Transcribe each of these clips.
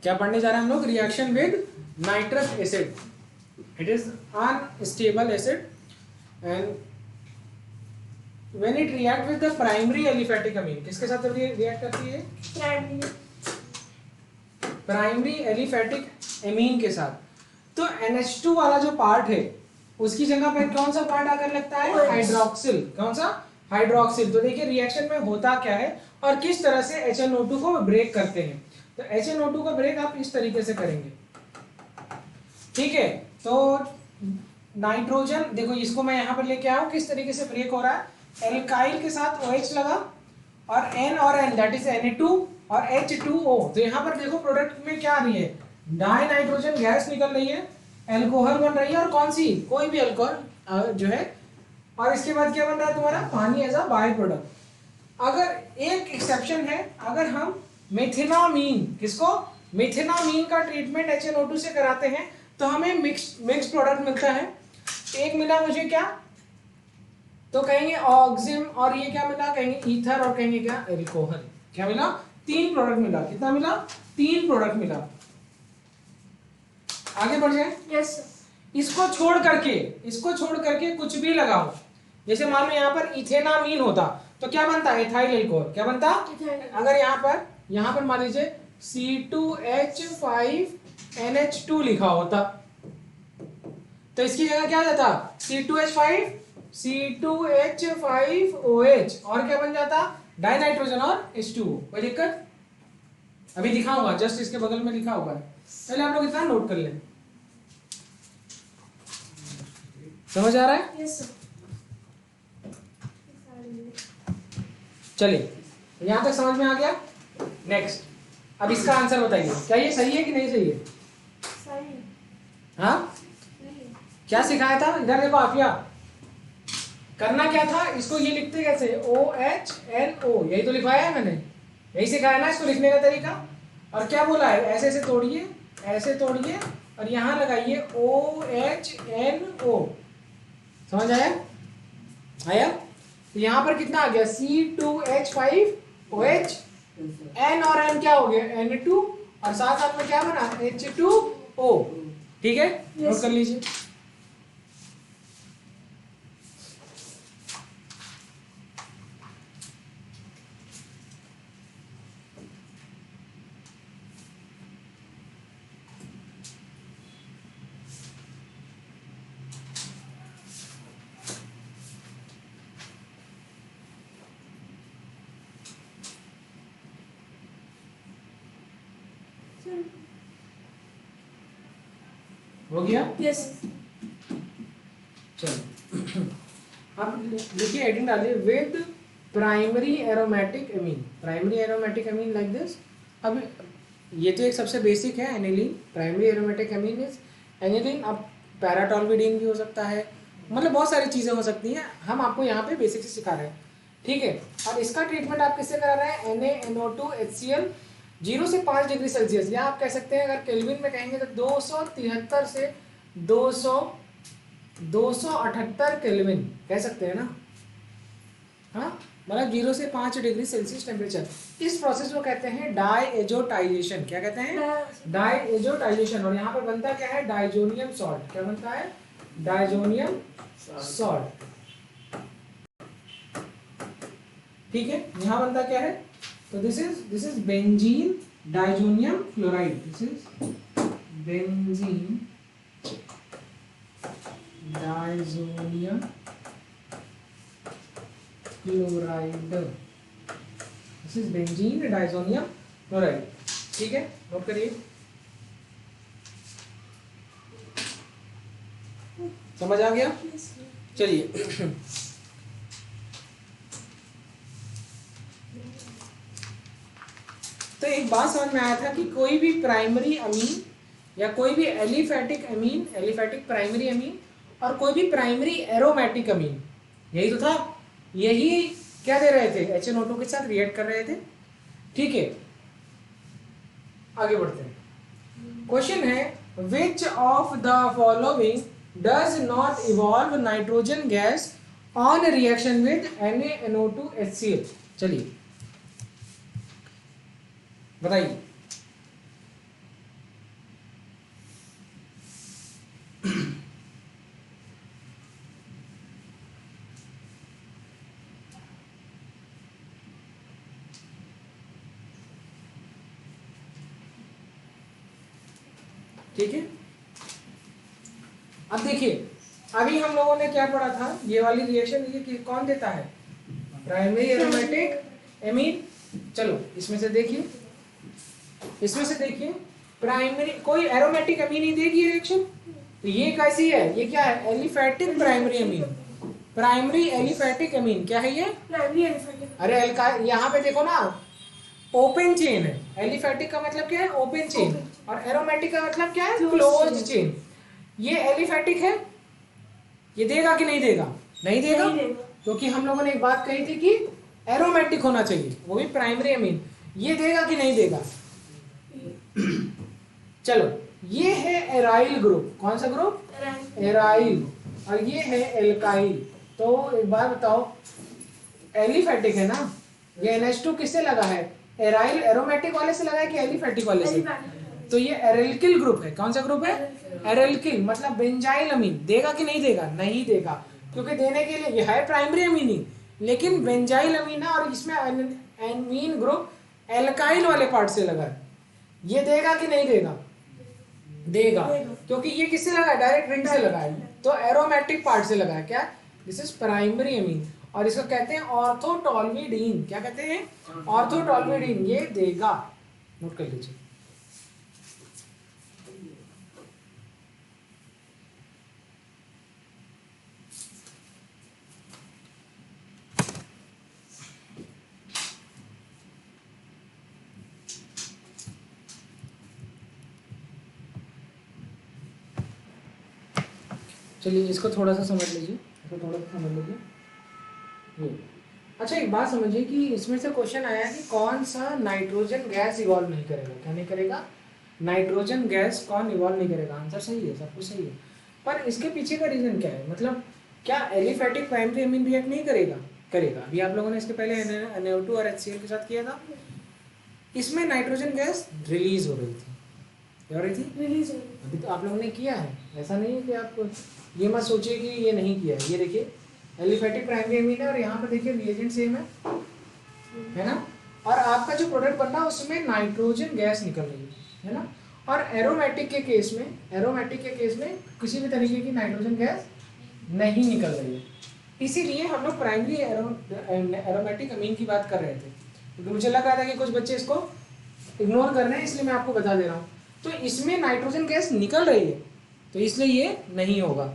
क्या पढ़ने जा रहे हैं हम लोग? Reaction with nitrous acid, it is unstable acid and when it react with the primary aliphatic अमीन, किसके साथ रिएक्ट करती है? प्राइमरी एलिफेटिक एमीन के साथ। तो NH2 वाला जो पार्ट है उसकी जगह पर कौन सा पार्ट आकर लगता है? हाइड्रोक्सिल। कौन सा? हाइड्रोक्सिल। तो देखिए रिएक्शन में होता क्या है और किस तरह से HNO2 को ब्रेक करते हैं। तो HNO2 को ब्रेक आप इस तरीके से करेंगे, ठीक है। तो नाइट्रोजन, देखो इसको मैं यहाँ पर लेके आया हूँ, किस तरीके से ब्रेक हो रहा है। एल्काइल के साथ OH लगा और N और N दैट इज Na2 और H2O। तो यहाँ पर देखो प्रोडक्ट में क्या आ रही है? डाई नाइट्रोजन गैस निकल रही है, एल्कोहल बन रही है, और कौन सी? कोई भी एल्कोहल जो है, और इसके बाद क्या बन रहा है तुम्हारा? पानी एज अ बाय प्रोडक्ट। अगर एक एक्सेप्शन है, अगर हम मेथिनामीन, किसको? मेथिनामीन का ट्रीटमेंट HNO2 से कराते हैं तो हमें मिक्स प्रोडक्ट मिलता है। एक मिला मुझे क्या? तो कहेंगे ऑक्सिम, और ये क्या मिला? कहेंगे ईथर, और कहेंगे क्या? एल्कोहल। क्या मिला? 3 प्रोडक्ट मिला। कितना मिला? 3 प्रोडक्ट मिला। आगे बढ़ जाए। यस। इसको छोड़ करके कुछ भी लगाओ, जैसे मान लो यहाँ पर इथेनामीन होता तो क्या बनता? Ethyl alcohol. क्या बनता? अगर यहाँ पर मान लीजिए C2H5NH2 लिखा होता तो इसकी जगह क्या जाता? C2H5OH, और क्या बन जाता? डाई नाइट्रोजन और H2O। कोई दिक्कत? अभी दिखाऊंगा, जस्ट इसके बगल में लिखा हुआ है, पहले आप लोग इतना नोट कर लें। समझ आ रहा है? Yes sir. चलिए यहां तक समझ में आ गया। नेक्स्ट, अब इसका आंसर बताइए, क्या ये सही है कि नहीं सही है? सही। हाँ, क्या सिखाया था? इधर देखो आफिया, करना क्या था? इसको ये लिखते कैसे? OHNO, यही तो लिखवाया है मैंने, यही सिखाया ना इसको लिखने का तरीका। और क्या बोला है? ऐसे ऐसे तोड़िए, ऐसे तोड़िए, और यहां लगाइए OHNO। समझ आया? आया? तो यहां पर कितना आ गया? C2H5OH, N और N क्या हो गया? Na2, और साथ साथ में क्या बना? H2O। ठीक है, नोट कर लीजिए। हो गया? यस। चलो अब देखिए हेडिंग डालिए, with primary aromatic amine. Primary aromatic amine like this. अब ये तो एक सबसे बेसिक है, aniline. Primary aromatic amine is aniline. अब पैराटोल्विडीन भी हो सकता है, मतलब बहुत सारी चीज़ें हो सकती हैं, हम आपको यहाँ पे बेसिक से सिखा रहे हैं, ठीक है। अब इसका ट्रीटमेंट आप किससे करा रहे हैं? NaNO2HCl 0 से 5 डिग्री सेल्सियस, या आप कह सकते हैं अगर केल्विन में कहेंगे तो 273 से 278 केल्विन कह सकते हैं ना। हाँ, मतलब 0 से 5 डिग्री सेल्सियस टेम्परेचर। इस प्रोसेस को कहते हैं डायएजोटाइजेशन। क्या कहते हैं? डायएजोटाइजेशन। और यहाँ पर बनता क्या है? Diazonium salt. क्या बनता है? Diazonium salt. ठीक है, यहाँ बनता क्या है? तो this is benzene diazonium chloride. This is benzene diazonium chloride. This is benzene diazonium chloride. ठीक है, नोट करिए। समझ आ गया? चलिए तो एक बात समझ में आया था कि कोई भी प्राइमरी अमीन या कोई भी एलिफेटिक अमीन, एलिफेटिक प्राइमरी अमीन, और कोई भी प्राइमरी एरोमेटिक अमीन, यही तो था, यही क्या दे रहे थे? HNO2 के साथ रिएक्ट कर रहे थे। ठीक है, आगे बढ़ते हैं। क्वेश्चन है, which of the following does not evolve nitrogen gas on reaction with ठीक है। अब देखिए, अभी हम लोगों ने क्या पढ़ा था, ये वाली रिएक्शन ये कौन देता है, प्राइमरी एरोमेटिक एमीन। चलो इसमें से देखिए, इसमें से देखिए प्राइमरी कोई एरोमेटिक एमीन ही देगी रिएक्शन, तो ये कैसी है, ये क्या है, aliphatic primary amine, primary aliphatic amine. क्या है ये, प्राइमरी एलिफेटिक। अरे एल्काइल, यहाँ पे देखो ना ओपन चेन है, एलिफेटिक का मतलब क्या है, ओपन चेन, और एरोमेटिक का मतलब क्या है, क्लोज चेन। ये एलिफेटिक है, ये देगा कि नहीं देगा, नहीं देगा, क्योंकि हम लोगों ने एक बात कही थी कि एरोमेटिक होना चाहिए, वो भी प्राइमरी एमीन। ये देगा कि नहीं देगा, चलो ये है एराइल ग्रुप, कौन सा ग्रुप, एराइल, और ये है एल्काइल। तो एक बात बताओ, एलिफेटिक है ना, ये NH2 किससे लगा है, एराइल एरोमेटिक वाले से लगा है कि एलिफेटिक वाले से, तो ये एरेल्किल ग्रुप है, कौन सा ग्रुप है, एरेल्किल, मतलब बेंजाइल अमीन। देगा कि नहीं देगा, नहीं देगा, क्योंकि देने के लिए ये है प्राइमरी अमीन ही, लेकिन बेंजाइल अमीन है और इसमें एमीन ग्रुप एल्काइल वाले पार्ट से लगा है। ये देगा कि नहीं देगा, देगा, क्योंकि ये किससे लगा है, डायरेक्ट रिंग से लगा है, तो एरोमेटिक पार्ट से लगा है। क्या, दिस इज प्राइमरी अमीन, और इसको कहते हैं ऑर्थोटोल्विडीन। क्या कहते हैं, ऑर्थोटोल्विडीन, ये देगा, नोट कर लीजिए। चलिए इसको थोड़ा सा समझ लीजिए, इसको थोड़ा सा समझ लीजिए। ये अच्छा, एक बात समझिए कि इसमें से क्वेश्चन आया कि कौन सा नाइट्रोजन गैस इवॉल्व नहीं करेगा, क्या नहीं करेगा, नाइट्रोजन गैस कौन इवॉल्व नहीं करेगा। आंसर सही है, सब कुछ सही है, पर इसके पीछे का रीजन क्या है, मतलब क्या एलिफेटिक प्राइमरी एमीन रिएक्ट नहीं करेगा, करेगा। अभी आप लोगों ने इसके पहले NO2 और HCl के साथ किया था, इसमें नाइट्रोजन गैस रिलीज हो रही थी, क्या हो रही थी, रिलीज हो रही। अभी तो आप लोगों ने किया है, ऐसा नहीं है कि आपको ये मत सोचिए कि ये नहीं किया है। ये देखिए एलिफेटिक प्राइमरी एमीन है और यहाँ पर देखिए रिएजेंट सेम है ना, और आपका जो प्रोडक्ट बन रहा है उसमें नाइट्रोजन गैस निकल रही है ना। और एरोमेटिक के केस में किसी भी तरीके की नाइट्रोजन गैस नहीं निकल रही है। इसीलिए हम लोग प्राइमरी एरोमेटिक अमीन की बात कर रहे थे, क्योंकि मुझे लग रहा था कि कुछ बच्चे इसको इग्नोर कर रहे हैं, इसलिए मैं आपको बता दे रहा हूँ। तो इसमें नाइट्रोजन गैस निकल रही है, तो इसलिए ये नहीं होगा।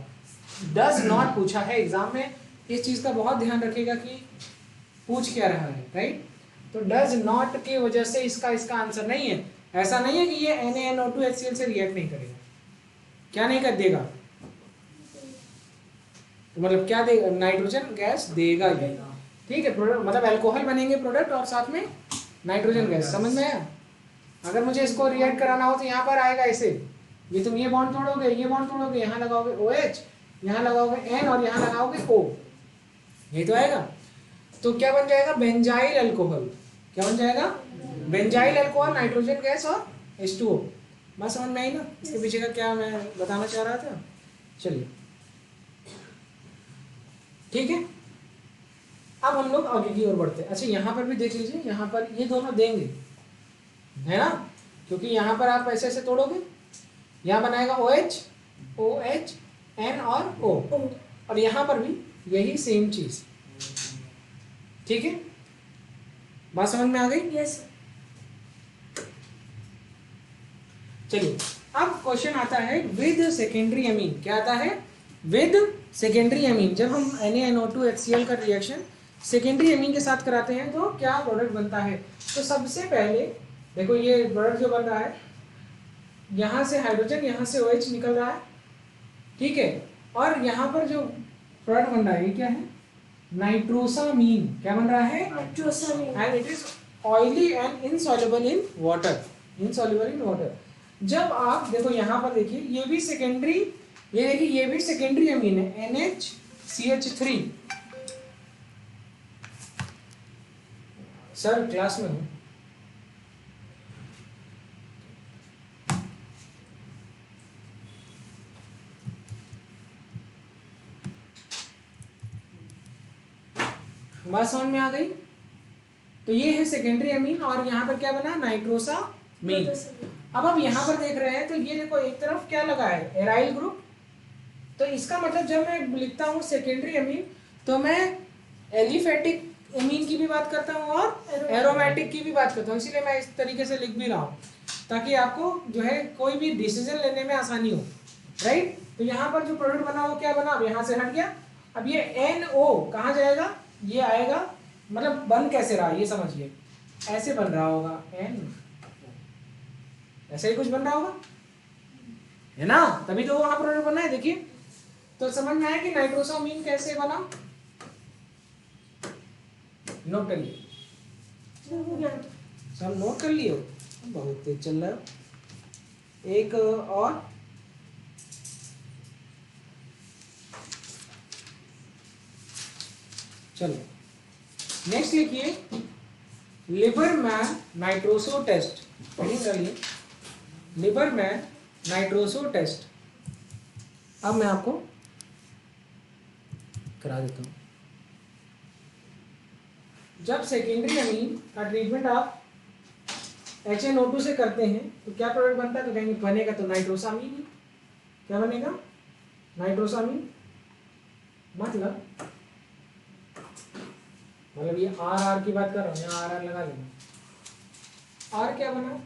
डज नॉट पूछा है एग्जाम में, इस चीज का बहुत ध्यान रखिएगा कि पूछ क्या रहा है, राइट। तो डज नॉट की वजह से इसका आंसर नहीं है। ऐसा नहीं है कि ये NaNO2 HCl से रिएक्ट नहीं करेगा, क्या नहीं कर देगा, तो मतलब क्या देगा, नाइट्रोजन गैस देगा ये, ठीक है। प्रोडक्ट मतलब अल्कोहल बनेंगे प्रोडक्ट और साथ में नाइट्रोजन गैस, समझ में आया। अगर मुझे इसको रिएक्ट कराना हो तो यहाँ पर आएगा ऐसे, ये तुम ये बॉन्ड तोड़ोगे, ये बॉन्ड तोड़ोगे, यहाँ लगाओगे OH, यहाँ लगाओगे N और यहाँ लगाओगे O, यही तो आएगा। तो क्या बन जाएगा, बेंजाइल अल्कोहल। क्या बन जाएगा, बेंजाइल अल्कोहल, नाइट्रोजन गैस और H2O। बात समझ में आई ना, इसके पीछे का क्या मैं बताना चाह रहा था। चलिए ठीक है, अब हम लोग आगे की ओर बढ़ते हैं। अच्छा यहाँ पर भी देख लीजिए, यहाँ पर ये दोनों देंगे, है ना, क्योंकि यहाँ पर आप ऐसे ऐसे तोड़ोगे, यहाँ बनाएगा OH, OH, N और O, और यहाँ पर भी यही सेम चीज, ठीक है। बात समझ में आ गई, यस। चलिए अब क्वेश्चन आता है विद सेकेंडरी अमीन। क्या आता है, विद सेकेंडरी अमीन। जब हम NaNO2 HCl का रिएक्शन सेकेंडरी अमीन के साथ कराते हैं तो क्या प्रोडक्ट बनता है। तो सबसे पहले देखो ये प्रोडक्ट जो बन रहा है, यहाँ से हाइड्रोजन, यहाँ से OH निकल रहा है, ठीक है। और यहाँ पर जो प्रोडक्ट बन रहा है ये क्या है, नाइट्रोसामीन। क्या बन रहा है, nitrosamine, and it is oily and insoluble in water, insoluble in water. जब आप देखो यहाँ पर देखिए, ये भी सेकेंडरी, ये देखिए ये भी सेकेंडरी अमीन है, NHCH3। सर क्लास में हूँ, बात समझ में आ गई। तो ये है सेकेंडरी अमीन और यहाँ पर क्या बना, नाइट्रोसामीन। अब आप यहाँ पर देख रहे हैं तो ये देखो एक तरफ क्या लगा है, एराइल ग्रुप। तो इसका मतलब जब मैं लिखता हूँ सेकेंडरी अमीन तो मैं एलिफेटिक अमीन की भी बात करता हूँ और एरोमेटिक की भी बात करता हूँ, इसीलिए मैं इस तरीके से लिख भी रहा हूँ ताकि आपको जो है कोई भी डिसीजन लेने में आसानी हो, राइट। तो यहाँ पर जो प्रोडक्ट बना वो क्या बना, अब यहाँ से हट गया। अब ये NO कहाँ जाएगा, ये आएगा, मतलब बन कैसे रहा ये समझिए, ऐसे बन रहा होगा N, ऐसे ही कुछ बन रहा होगा है ना, तभी तो वहां प्रोडक्ट बना है। देखिए तो समझ में आया कि नाइट्रोसामीन कैसे बना, नोट कर लिए, सब नोट कर लिए हो, बहुत तेज चल रहा है। एक और चलो नेक्स्ट लिखिए, लिबरमैन नाइट्रोसो टेस्ट, डालिए लिबरमैन नाइट्रोसो टेस्ट। अब मैं आपको करा देता हूँ। जब सेकेंडरी अमीन का ट्रीटमेंट आप HNO2 से करते हैं तो क्या प्रोडक्ट बनता है, तो कहेंगे बनेगा तो नाइट्रोसामीन ही। क्या बनेगा, नाइट्रोसामीन। मतलब ये RR की बात कर रहा हूँ, यहाँ RR लगा देना। R क्या बना,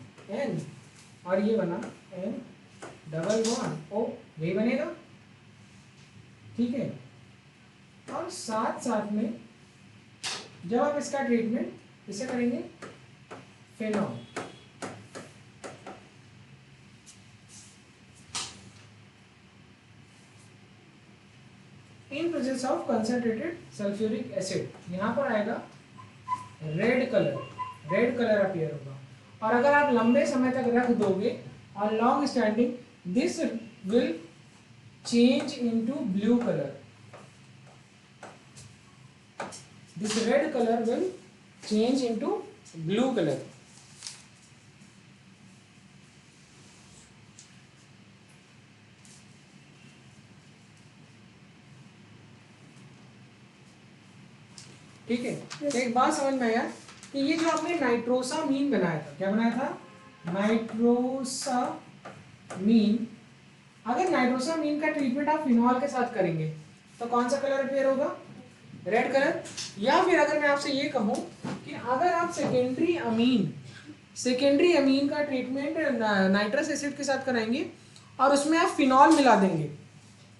N, और ये बना N डबल बॉन्ड O, यही बनेगा, ठीक है। और साथ साथ में जब आप इसका ट्रीटमेंट इसे करेंगे phenol, in presence of concentrated sulphuric acid, यहाँ पर आएगा red colour, red colour appear होगा। और अगर आप लंबे समय तक रख दोगे और long standing, this will change into blue colour, this red color will change into blue color। ठीक है, तो एक बात समझ में आया कि ये जो आपने नाइट्रोसामीन बनाया था, क्या बनाया था, नाइट्रोसामीन। अगर नाइट्रोसामीन का ट्रीटमेंट आप फिनॉल के साथ करेंगे तो कौन सा कलर अपीयर होगा, रेड कलर। या फिर अगर मैं आपसे ये कहूं कि अगर आप सेकेंडरी अमीन का ट्रीटमेंट नाइट्रस एसिड के साथ कराएंगे और उसमें आप फिनॉल मिला देंगे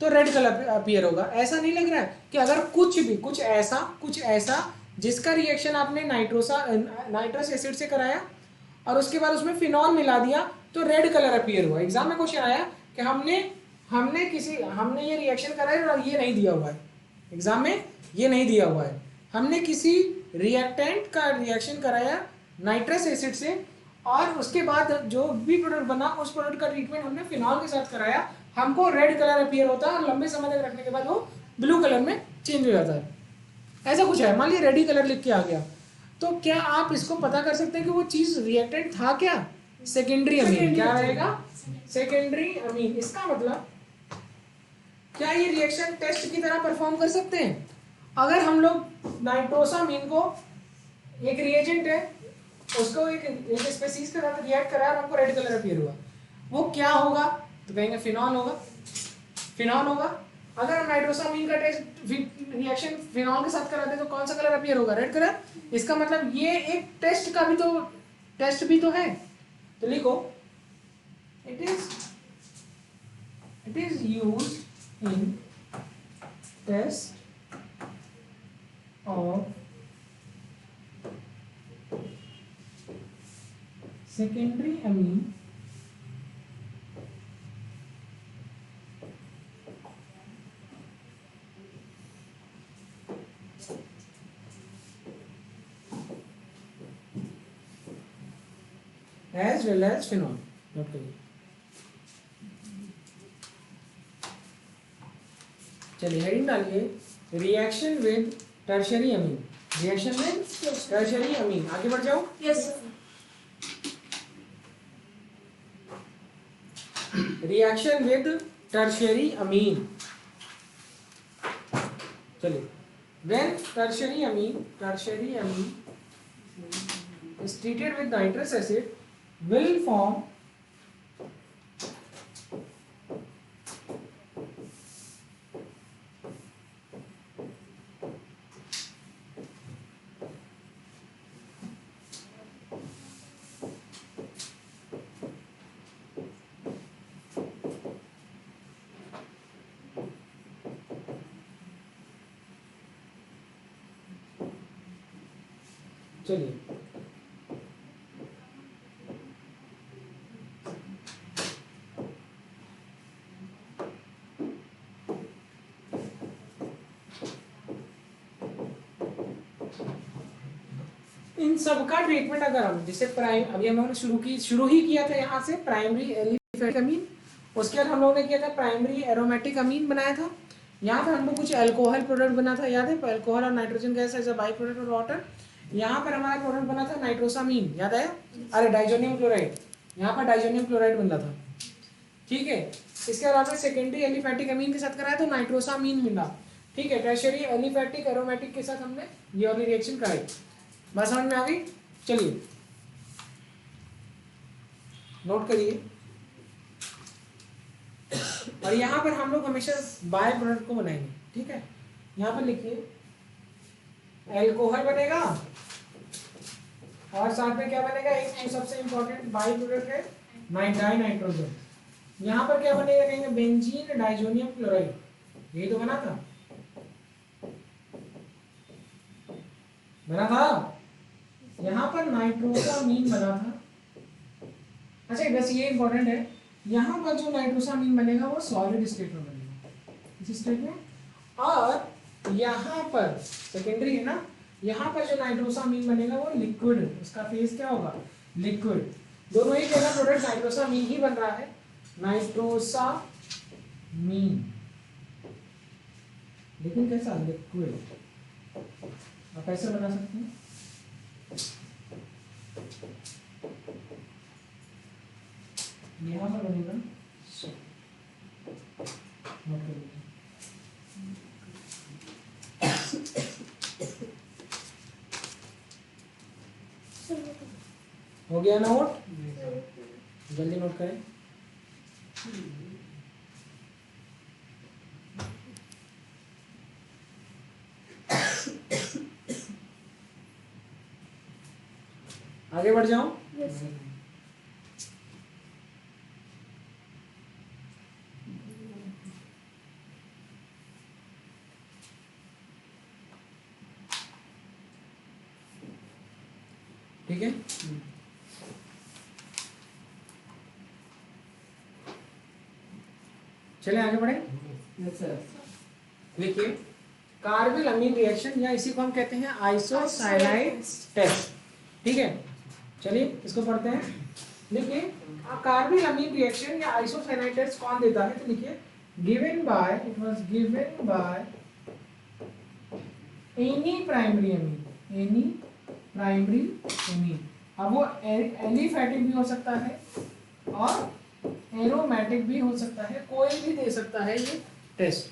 तो रेड कलर अपीयर होगा। ऐसा नहीं लग रहा है कि अगर कुछ ऐसा जिसका रिएक्शन आपने नाइट्रस एसिड से कराया और उसके बाद उसमें फिनॉल मिला दिया तो रेड कलर अपीयर हुआ। एग्जाम में क्वेश्चन आया कि हमने ये रिएक्शन कराया और ये नहीं दिया हुआ है, एग्जाम में ये नहीं दिया हुआ है, हमने किसी रिएक्टेंट का रिएक्शन कराया नाइट्रस एसिड से और उसके बाद जो भी प्रोडक्ट बना उस प्रोडक्ट का ट्रीटमेंट हमने फिनॉल के साथ कराया, हमको रेड कलर अपीयर होता है और लंबे समय तक रखने के बाद वो ब्लू कलर में चेंज हो जाता है। ऐसा कुछ है, मान लीजिए रेडी कलर लिख के आ गया तो क्या आप इसको पता कर सकते हैं कि वो चीज रिएक्टेंट था क्या, सेकेंडरी अमीन। क्या रहेगा, सेकेंडरी अमीन। इसका मतलब क्या ये रिएक्शन टेस्ट की तरह परफॉर्म कर सकते हैं। अगर हम लोग नाइट्रोसामीन को एक रिएजेंट है उसको एक स्पीशीज के साथ रिएक्ट करा और हमको रेड कलर अपीयर हुआ, वो क्या होगा, तो कहेंगे फिनॉल होगा, फिनॉल होगा। अगर हम नाइट्रोसामीन का टेस्ट रिएक्शन फिनॉल के साथ कराते तो कौन सा कलर अपीयर होगा, रेड कलर। इसका मतलब ये एक टेस्ट भी तो है। तो लिखो it is used in test of secondary amine as well as phenol। Note करिए, चलिए हेडिंग डालिए, reaction with tertiary amine, reaction with tertiary amine. आगे बढ़ जाओ। Yes reaction with tertiary amine. चलिए, when tertiary amine is treated with nitrous acid will form चलिए इन सब का ट्रीटमेंट अगर हम जैसे अभी हमने शुरू ही किया था यहाँ से प्राइमरी एलिफेटिक अमीन, उसके बाद हम लोगों ने किया था प्राइमरी एरोमेटिक अमीन बनाया था। यहाँ पे हम लोग कुछ अल्कोहल प्रोडक्ट बना था, याद है? अल्कोहल और nitrogen gas as a by product of water. यहाँ पर हमारा प्रोडक्ट बना था नाइट्रोसामीन, याद आया? अरे डाइजोनियम क्लोराइड, यहाँ पर डाइजोनियम क्लोराइड बन रहा था, ठीक है। इसके बाद आपने सेकेंडरी एलिफेटिक अमीन के साथ कराया तो नाइट्रोसामीन मिला, ठीक है। टर्शियरी एलिफेटिक एरोमेटिक के साथ हमने ये वाली रिएक्शन कराई। बात समझ में आ गई? चलिए नोट करिए। और यहाँ पर हम लोग हमेशा बाय प्रोडक्ट को बनाएंगे, ठीक है। यहाँ पर लिखिए एल्कोहल बनेगा और साथ में क्या बनेगा, एक सबसे इंपॉर्टेंट बाय प्रोडक्ट है डाई नाइट्रोजन। यहाँ पर क्या बनेगा, कहेंगे बेंजीन डाइजोनियम क्लोराइड, यही तो बना था, बना था। यहाँ पर नाइट्रोसामीन बना था। अच्छा बस ये इंपॉर्टेंट है, यहाँ पर जो नाइट्रोसामीन बनेगा वो सॉलिड स्टेट में बनेगा, इस स्टेट में। और यहाँ पर सेकेंडरी है ना, यहाँ पर जो नाइट्रोसामीन बनेगा वो लिक्विड, उसका फेज क्या होगा, लिक्विड। दोनों ही जगह प्रोडक्ट नाइट्रोसामीन ही बन रहा है, नाइट्रोसामीन, लेकिन कैसा, लिक्विड। आप कैसे बना सकते हैं, यहाँ पर बनेगा हो गया नोट, जल्दी नोट करें। आगे बढ़ जाओ। ठीक है, चले आगे बढ़े। देखिए कार्बिल अमीन रिएक्शन, या इसी को हम कहते हैं आइसोसाइनाइड टेस्ट, ठीक है। चलिए इसको पढ़ते हैं। देखिए कार्बिल अमीन रिएक्शन या आइसोसाइनाइड टेस्ट कौन देता है, तो लिखिए given by, it was given by any primary amine, any primary amine. अब वो एलिफेटिक भी हो सकता है और एरोमेटिक भी हो सकता है, कोई भी दे सकता है ये टेस्ट।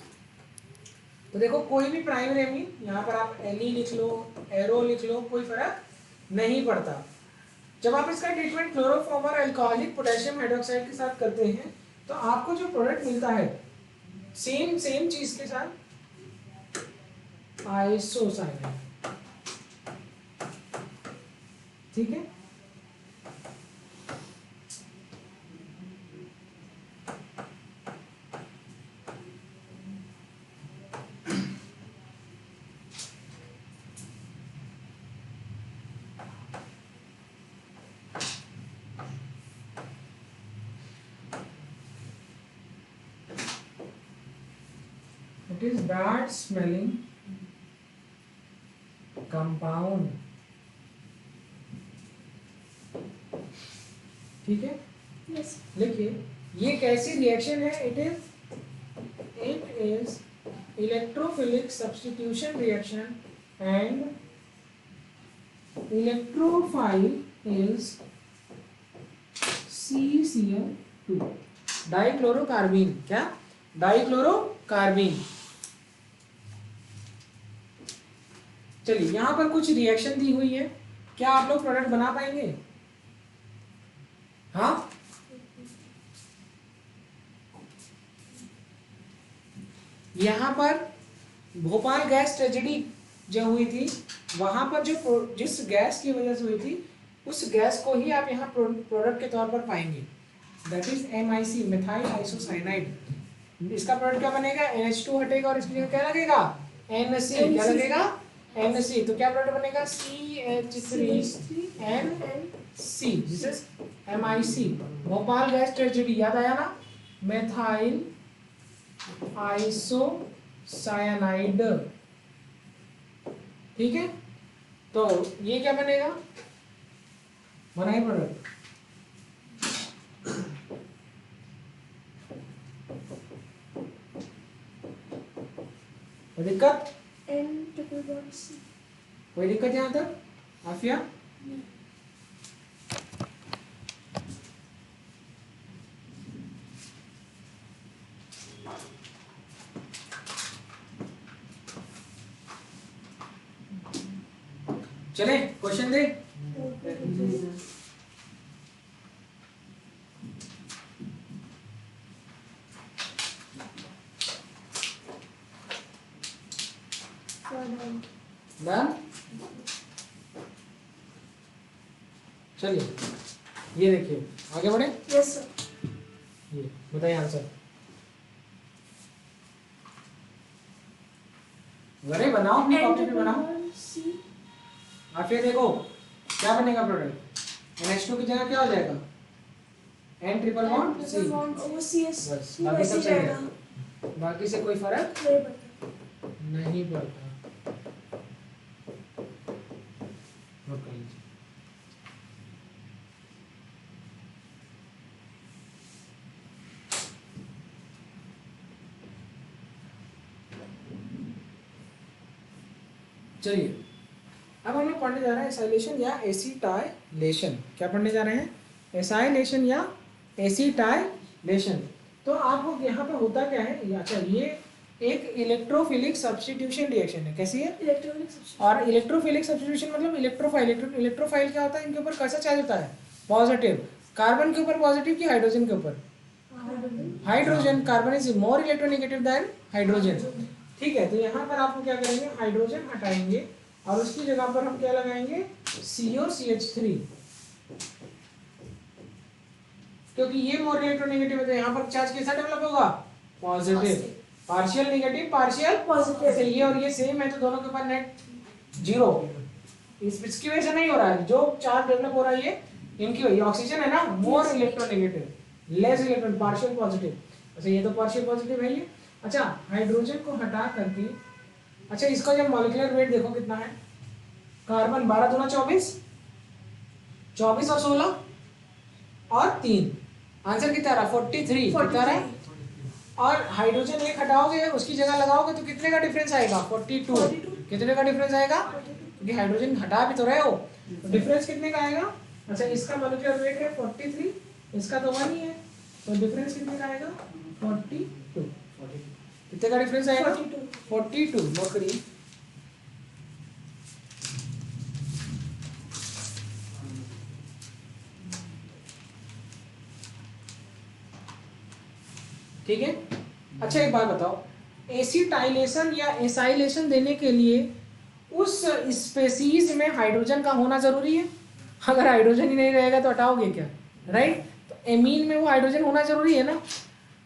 तो देखो कोई भी प्राइमरी अमीन, यहाँ पर आप एली लिख लो, एरो लिख लो, कोई फर्क नहीं पड़ता। जब आप इसका treatment chloroform alcoholic potassium hydroxide के साथ करते हैं तो आपको जो प्रोडक्ट मिलता है सेम चीज के साथ, आइसोसाइनाइड, ठीक है। It is bad smelling compound, ठीक है। yes. लिखिए ये कैसी रिएक्शन है, it is electrophilic substitution reaction and electrophile is CCl2 डाइक्लोरोकार्बीन। क्या, डाइक्लोरोकार्बीन। चलिए यहाँ पर कुछ रिएक्शन दी हुई है, क्या आप लोग प्रोडक्ट बना पाएंगे? हाँ, यहाँ पर भोपाल गैस ट्रेजेडी जो हुई थी, वहां पर जो जिस गैस की वजह से हुई थी उस गैस को ही आप यहाँ प्रोडक्ट के तौर पर पाएंगे, that is MIC, methyl isocyanide. इसका प्रोडक्ट क्या बनेगा, NH2 हटेगा और इसकी जगह क्या लगेगा, NC। क्या लगेगा, NC, तो क्या प्रोडक्ट बनेगा CH3NC, this is MIC, Bhopal gas tragedy, याद आया ना, मेथाइल आइसोसाइनाइड, ठीक है। तो ये क्या बनेगा, बनाए प्रोडक्ट, दिक्कत, कोई दिक्कत यहाँ तक आफिया? चले क्वेश्चन दे। डन, चलिए ये देखिए आगे बढ़े। Yes sir. ये बताइए आंसर, अरे बनाओ अपनी कॉपी पे बनाओ। आप फिर देखो क्या बनेगा प्रोडक्ट, NH2 की जगह क्या हो जाएगा, N ट्रिपल बॉन्ड C, बस बाकी सब सही है, बाकी से कोई फर्क नहीं पड़ता। नोट कर लीजिए। चलिए अब हम लोग पढ़ने जा रहे हैं एसाइलेशन या एसीटाइलेशन। क्या पढ़ने जा रहे हैं, एसाइलेशन या एसीटाइलेशन। तो आपको यहाँ पे होता क्या है, अच्छा ये एक इलेक्ट्रोफिलिक सब्स्टिट्यूशन रिएक्शन है। कैसी है, इलेक्ट्रोफिलिक। और इलेक्ट्रोफिलिक सब्स्टिट्यूशन मतलब इलेक्ट्रोफाइल, इलेक्ट्रोफाइल क्या होता है, इनके ऊपर कैसा चार्ज होता है, पॉजिटिव, कार्बन के ऊपर पॉजिटिव कि हाइड्रोजन के ऊपर, hydrogen, carbon is more electronegative than hydrogen, ठीक है। तो यहाँ पर आपको क्या करेंगे, हाइड्रोजन हटाएंगे और उसकी जगह पर हम क्या लगाएंगे, COCH3, क्योंकि ये मोर इलेक्ट्रोनेगेटिव है तो यहाँ पर चार्ज कैसा डेवलप होगा, positive, partial negative partial positive. ये और ये सेम है तो दोनों के ऊपर नेट जीरो, इसकी वजह से नहीं हो रहा है, जो चार्ज डेवलप हो रहा है ये इनकी वजह, ऑक्सीजन है ना more electronegative, less electron, partial positive. अच्छा ये तो पार्शियल पॉजिटिव है ये। अच्छा हाइड्रोजन को हटा करके, अच्छा इसका जब मॉलिक्यूलर वेट देखो कितना है, कार्बन 12 दूना 24, 24 और 16 और 3, आंसर कितना रहा 43, कितना रहा। और हाइड्रोजन एक हटाओगे उसकी जगह लगाओगे तो कितने का डिफरेंस आएगा, 42, कितने का डिफरेंस आएगा, क्योंकि हाइड्रोजन हटा भी तो रहे हो, तो डिफरेंस कितने का आएगा। अच्छा इसका मॉलिक्यूलर वेट है 43, इसका तो 1 ही है, तो डिफरेंस कितने का आएगा, 42, कितने का डिफरेंस आएगा, 42, नोट करिए। ठीक है। अच्छा एक बात बताओ, एसिटाइलेशन या एसाइलेशन देने के लिए उस स्पेसीज में हाइड्रोजन का होना जरूरी है, अगर हाइड्रोजन ही नहीं रहेगा तो हटाओगे क्या, राइट। तो एमीन में वो हाइड्रोजन होना जरूरी है ना,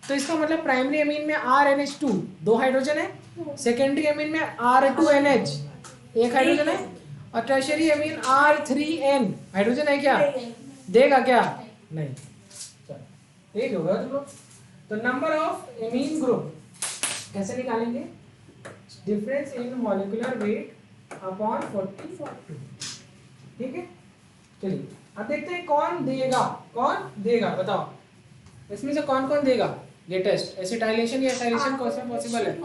तो इसका मतलब प्राइमरी एमीन में RNH2 2 हाइड्रोजन है, सेकेंडरी एमीन में R2NH 1 हाइड्रोजन है, और टर्शियरी एमीन R3N हाइड्रोजन है क्या, देगा क्या, नहीं, ठीक होगा तुम लोग। तो नंबर ऑफ एमीन ग्रुप कैसे निकालेंगे, difference in molecular weight upon 42, ठीक है। चलिए अब देखते हैं कौन देगा, बताओ इसमें से कौन कौन देगा, ये टेस्ट एसिटाइलेशन या एसाइलेशन कौन सा पॉसिबल है,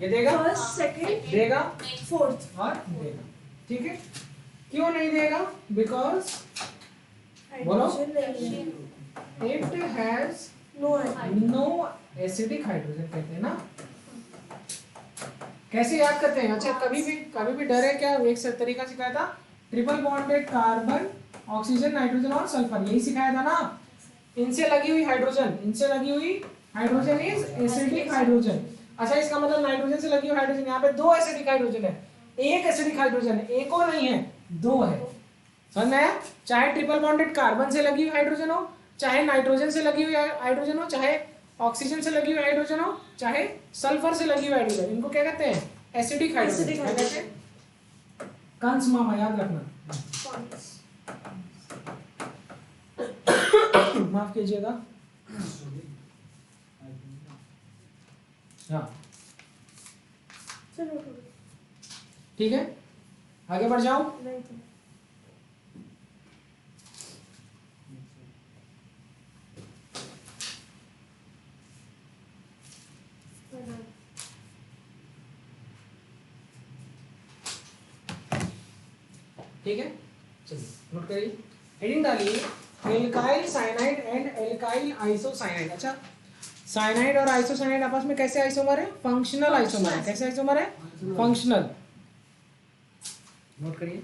ये देगा फर्स्ट, सेकंड देगा, फोर्थ और देगा, ठीक है। क्यों नहीं देगा, बिकॉज बोलो it has no acidic hydrogen, कहते हैं ना। कैसे याद करते हैं, अच्छा कभी भी डर है क्या, एक तरीका सिखाया था, triple bonded carbon oxygen nitrogen और सल्फर, यही सिखाया था ना। इनसे लगी हुई हाइड्रोजन इज एसिडिक हाइड्रोजन। अच्छा इसका मतलब नाइट्रोजन से लगी हुई हाइड्रोजन, यहाँ पे 2 एसिडिक हाइड्रोजन है, एक एसिडिक हाइड्रोजन है, एक और नहीं है 2 है, समझ में आया। चाहे ट्रिपल बॉन्डेड कार्बन से लगी हुई हाइड्रोजन हो, चाहे नाइट्रोजन से लगी हुई हाइड्रोजन हो, चाहे ऑक्सीजन से लगी हुई हाइड्रोजन हो, चाहे सल्फर से लगी हुई हाइड्रोजन, इनको क्या कहते हैं, एसिडिक हाइड्रोजन कहते हैं। कंस मामा याद रखना, माफ कीजिएगा। हाँ ठीक है, आगे बढ़ जाओ। ठीक है, चलिए नोट करिए, हेडिंग डालिए alkyl cyanide and alkyl isocyanide. अच्छा, साइनाइड और आइसोसाइनाइड आपस में कैसे आइसोमर है? फंक्शनल आइसोमर है। कैसे आइसोमर है? फंक्शनल। नोट करिए,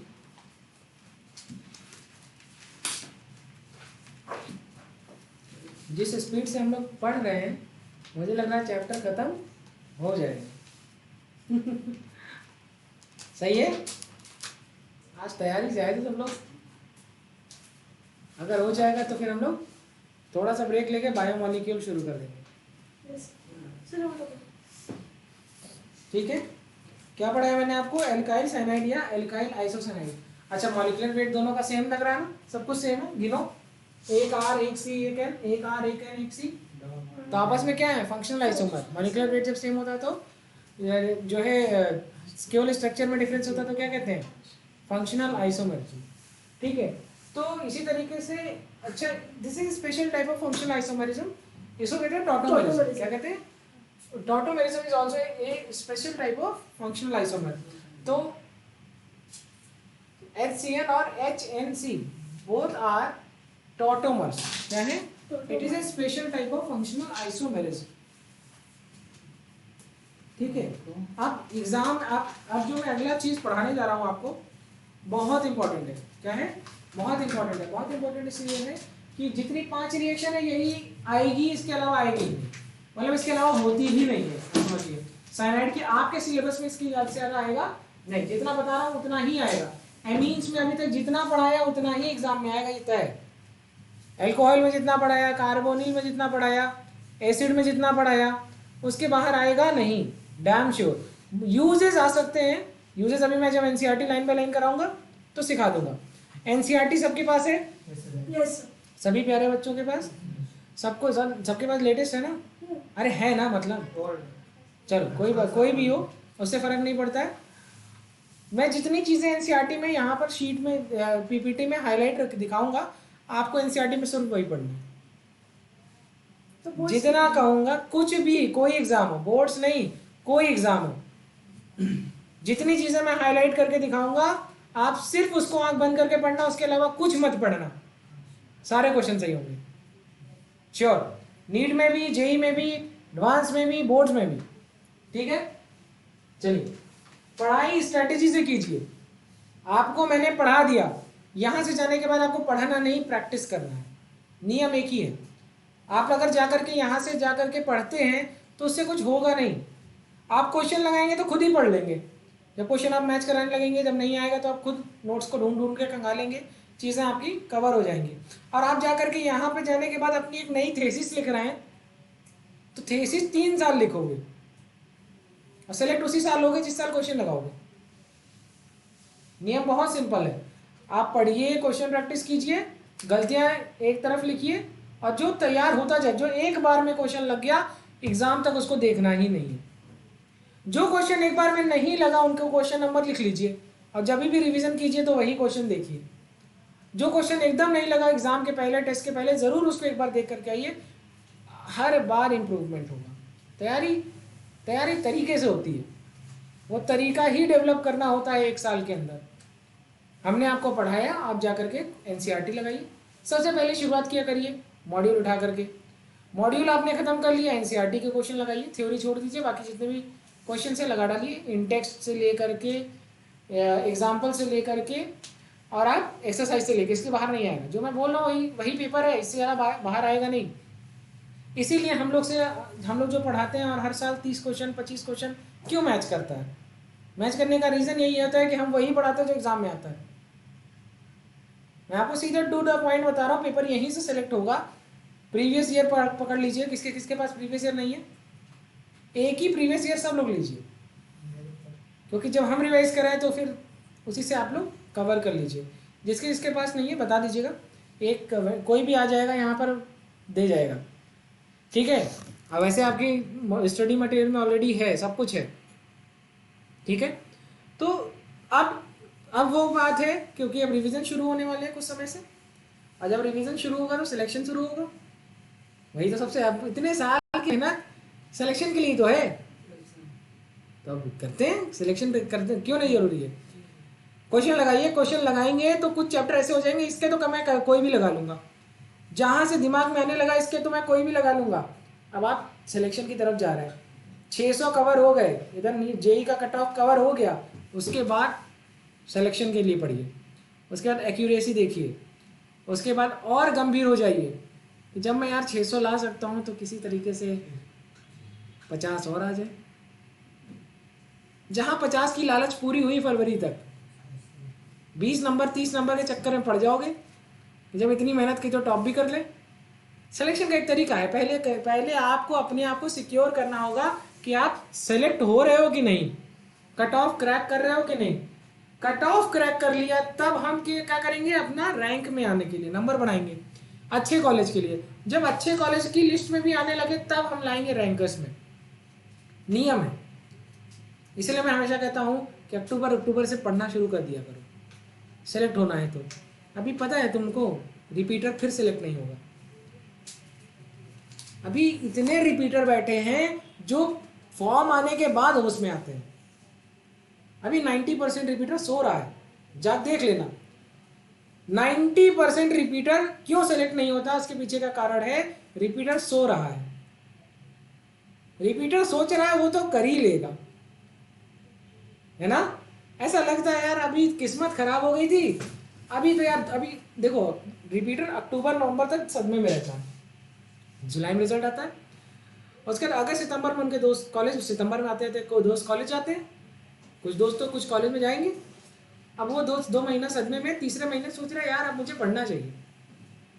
जिस स्पीड से हम लोग पढ़ रहे हैं मुझे लग रहा है चैप्टर खत्म हो जाएगा। सही है, आज तैयारी से आए थे तुम लोग। अगर हो जाएगा तो फिर हम लोग थोड़ा सा ब्रेक लेके बायोमॉलिक्यूल शुरू कर देंगे। ठीक है, क्या पढ़ाया मैंने आपको? एल्काइल साइनाइड या एल्काइल आइसोसाइनाइड। अच्छा, मॉलिक्यूलर वेट दोनों का सेम लग रहा है ना? सब कुछ सेम है, गिनो। एक आर एक सी एक एन, एक आर एक एन एक सी, तो आपस में क्या है? Functional isomer. मॉलिक्यूलर वेट जब सेम होता है तो जो है केवल स्ट्रक्चर में डिफरेंस होता है तो क्या कहते हैं? Functional isomer. ठीक है, तो इसी तरीके से अच्छा, this is special type of functional isomerism, इसको कहते हैं टॉटोमेरिज्म। क्या कहते हैं? Tautomerism is also a special type of functional isomer. तो HCl और HNC बोथ आर टॉटोमर्स। क्या है? It is a special type of functional isomerism. ठीक है, अब एग्जाम अब जो मैं अगला चीज पढ़ाने जा रहा हूं आपको बहुत इंपॉर्टेंट है। क्या है? बहुत इंपॉर्टेंट है। बहुत इंपॉर्टेंट इसलिए है कि जितनी 5 रिएक्शन है यही आएगी, इसके अलावा आएगी नहीं, मतलब इसके अलावा होती ही नहीं है। समझिए, साइनाइड की आपके सिलेबस में इसकी ज्यादा से ज्यादा आएगा नहीं, जितना बता रहा हूँ उतना ही आएगा। एमीन्स में अभी तक जितना पढ़ाया उतना ही एग्जाम में आएगा, ये तय है। एल्कोहल में जितना पढ़ाया, कार्बोनिल में जितना पढ़ाया, एसिड में जितना पढ़ाया, उसके बाहर आएगा नहीं, डैम श्योर। यूजेस आ सकते हैं, यूजेस अभी मैं जब एनसीईआरटी लाइन बाय लाइन कराऊंगा तो सिखा दूंगा। एनसीईआरटी सबके पास है? यस सभी प्यारे बच्चों के पास? सबको सबके पास लेटेस्ट है ना? अरे है ना, मतलब चलो कोई भी हो उससे फर्क नहीं पड़ता है। मैं जितनी चीजें एनसीईआरटी में यहाँ पर शीट में पीपीटी में हाईलाइट करके दिखाऊंगा, आपको एनसीईआरटी में सिर्फ वही पढ़ना है। तो जितना कहूंगा, कुछ भी, कोई एग्जाम हो, बोर्ड्स नहीं, कोई एग्जाम हो, जितनी चीजें मैं हाईलाइट करके दिखाऊंगा आप सिर्फ उसको आंख बंद करके पढ़ना, उसके अलावा कुछ मत पढ़ना, सारे क्वेश्चन सही होंगे श्योर। नीट में भी, जेई में भी, एडवांस में भी, बोर्ड्स में भी। ठीक है, चलिए पढ़ाई स्ट्रेटेजी से कीजिए। आपको मैंने पढ़ा दिया, यहां से जाने के बाद आपको पढ़ना नहीं, प्रैक्टिस करना है। नियम एक ही है। आप अगर जाकर के यहां से जाकर के पढ़ते हैं तो उससे कुछ होगा नहीं। आप क्वेश्चन लगाएंगे तो खुद ही पढ़ लेंगे। जब क्वेश्चन आप मैच कराने लगेंगे, जब नहीं आएगा तो आप खुद नोट्स को ढूंढ ढूंढ के खंगालेंगे, चीज़ें आपकी कवर हो जाएंगी। और आप जाकर के यहाँ पे जाने के बाद अपनी एक नई थेसिस लिख रहे हैं तो थेसिस 3 साल लिखोगे और सेलेक्ट उसी साल होगे जिस साल क्वेश्चन लगाओगे। नियम बहुत सिंपल है। आप पढ़िए, क्वेश्चन प्रैक्टिस कीजिए, गलतियां एक तरफ लिखिए और जो तैयार होता जाए, जो एक बार में क्वेश्चन लग गया एग्जाम तक उसको देखना ही नहीं है। जो क्वेश्चन एक बार में नहीं लगा उनको क्वेश्चन नंबर लिख लीजिए और जब भी रिवीजन कीजिए तो वही क्वेश्चन देखिए। जो क्वेश्चन एकदम नहीं लगा एग्जाम के पहले, टेस्ट के पहले, जरूर उसको एक बार देख करके आइए, हर बार इंप्रूवमेंट होगा। तैयारी तरीके से होती है, वो तरीका ही डेवलप करना होता है 1 साल के अंदर। हमने आपको पढ़ाया, आप जा करके एनसीईआरटी लगाइए। सबसे पहले शुरुआत किया करिए मॉड्यूल उठा करके। मॉड्यूल आपने खत्म कर लिया, एनसीईआरटी के क्वेश्चन लगाइए, थ्योरी छोड़ दीजिए, बाकी जितने भी क्वेश्चन से लगा डालिए, इन टेक्स्ट से लेकर के, एग्जाम्पल से लेकर के, और आप एक्सरसाइज से लेकर, इसके बाहर नहीं आएगा। जो मैं बोल रहा हूँ वही पेपर है, इससे ज़्यादा बाहर आएगा नहीं। इसीलिए हम लोग जो पढ़ाते हैं और हर साल 30 क्वेश्चन 25 क्वेश्चन क्यों मैच करता है? मैच करने का रीज़न यही होता है कि हम वही पढ़ाते हैं जो एग्जाम में आता है। मैं आपको सीधा टू द पॉइंट बता रहा हूँ, पेपर यहीं से सेलेक्ट होगा। प्रीवियस ईयर पकड़ लीजिए, किसके किसके पास प्रीवियस ईयर नहीं है? एक ही प्रीवियस ईयर सब लोग लीजिए, क्योंकि जब हम रिवाइज कराएं तो फिर उसी से आप लोग कवर कर लीजिए। जिसके जिसके पास नहीं है बता दीजिएगा, एक कोई भी आ जाएगा यहाँ पर दे जाएगा, ठीक है। अब वैसे आपकी स्टडी मटेरियल में ऑलरेडी है, सब कुछ है, ठीक है। तो अब वो बात है, क्योंकि अब रिवीजन शुरू होने वाले हैं कुछ समय से, और जब रिवीजन शुरू होगा तो सिलेक्शन शुरू होगा। वही तो सबसे, अब इतने साल की मेहनत सिलेक्शन के लिए तो है, तो अब करते हैं सिलेक्शन, करते हैं, क्यों नहीं जरूरी है। क्वेश्चन लगाइए, क्वेश्चन लगाएंगे तो कुछ चैप्टर ऐसे हो जाएंगे, इसके तो मैं कोई भी लगा लूंगा, जहां से दिमाग में आने लगा इसके तो मैं कोई भी लगा लूंगा। अब आप सिलेक्शन की तरफ जा रहे हैं, 600 कवर हो गए, इधर जेई का कट ऑफ कवर हो गया, उसके बाद सिलेक्शन के लिए पढ़िए, उसके बाद एक्यूरेसी देखिए, उसके बाद और गंभीर हो जाइए कि जब मैं यार 600 ला सकता हूँ तो किसी तरीके से 50 और आ जाए। जहाँ 50 की लालच पूरी हुई फरवरी तक, 20 नंबर 30 नंबर के चक्कर में पड़ जाओगे, जब इतनी मेहनत की तो टॉप भी कर ले। सिलेक्शन का एक तरीका है, पहले आपको अपने आप को सिक्योर करना होगा कि आप सेलेक्ट हो रहे हो कि नहीं, कट ऑफ क्रैक कर रहे हो कि नहीं। कट ऑफ क्रैक कर लिया तब हम क्या करेंगे, अपना रैंक में आने के लिए नंबर बढ़ाएंगे अच्छे कॉलेज के लिए। जब अच्छे कॉलेज की लिस्ट में भी आने लगे तब हम लाएंगे रैंकर्स में, नियम है। इसलिए मैं हमेशा कहता हूँ कि अक्टूबर से पढ़ना शुरू कर दिया करो, सेलेक्ट होना है तो। अभी पता है तुमको, रिपीटर फिर सेलेक्ट नहीं होगा। अभी इतने रिपीटर बैठे हैं जो फॉर्म आने के बाद होश में आते हैं। अभी 90% रिपीटर सो रहा है, जा देख लेना। 90% रिपीटर क्यों सेलेक्ट नहीं होता, उसके पीछे का कारण है रिपीटर सो रहा है। रिपीटर सोच रहा है वो तो कर ही लेगा, है ना। ऐसा लगता है यार अभी किस्मत खराब हो गई थी, अभी तो यार, अभी देखो रिपीटर अक्टूबर नवंबर तक सदमे में रहता है, जुलाई में रिजल्ट आता है, उसके बाद अगस्त सितंबर में उनके दोस्त कॉलेज, सितंबर में आते थे, कोई दोस्त कॉलेज जाते हैं, कुछ दोस्त तो कुछ कॉलेज में जाएंगे। अब वो दोस्त 2 महीना सदमे में, तीसरे महीने सोच रहा है यार अब मुझे पढ़ना चाहिए,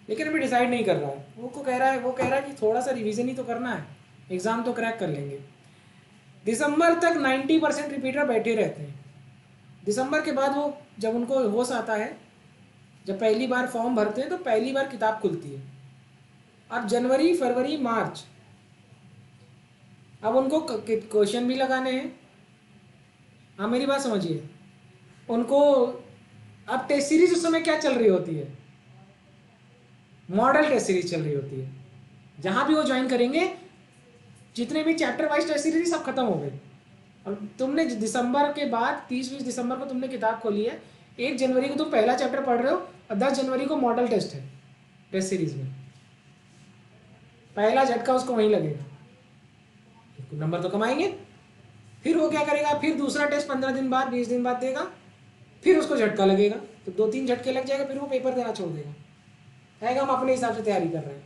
लेकिन अभी डिसाइड नहीं कर रहा है। वो कह रहा है कि थोड़ा सा रिवीजन ही तो करना है, एग्जाम तो क्रैक कर लेंगे। दिसंबर तक 90% रिपीटर बैठे रहते हैं। दिसंबर के बाद वो जब उनको होश आता है, जब पहली बार फॉर्म भरते हैं तो पहली बार किताब खुलती है। अब जनवरी फरवरी मार्च, अब उनको क्वेश्चन भी लगाने हैं। हाँ मेरी बात समझिए, उनको अब टेस्ट सीरीज उस समय क्या चल रही होती है, मॉडल टेस्ट सीरीज चल रही होती है। जहां भी वो ज्वाइन करेंगे, जितने भी चैप्टर वाइज टेस्ट सीरीज सब खत्म हो गए। अब तुमने दिसंबर के बाद 30-20 दिसंबर को तुमने किताब खोली है, 1 जनवरी को तुम पहला चैप्टर पढ़ रहे हो और 10 जनवरी को मॉडल टेस्ट है टेस्ट सीरीज में। पहला झटका उसको वहीं लगेगा, नंबर तो कमाएंगे। फिर वो क्या करेगा, फिर दूसरा टेस्ट 15 दिन बाद 20 दिन बाद देगा, फिर उसको झटका लगेगा, तो 2-3 झटके लग जाएगा, फिर वो पेपर देना छोड़ देगा, कहेगा हम अपने हिसाब से तैयारी कर रहे हैं।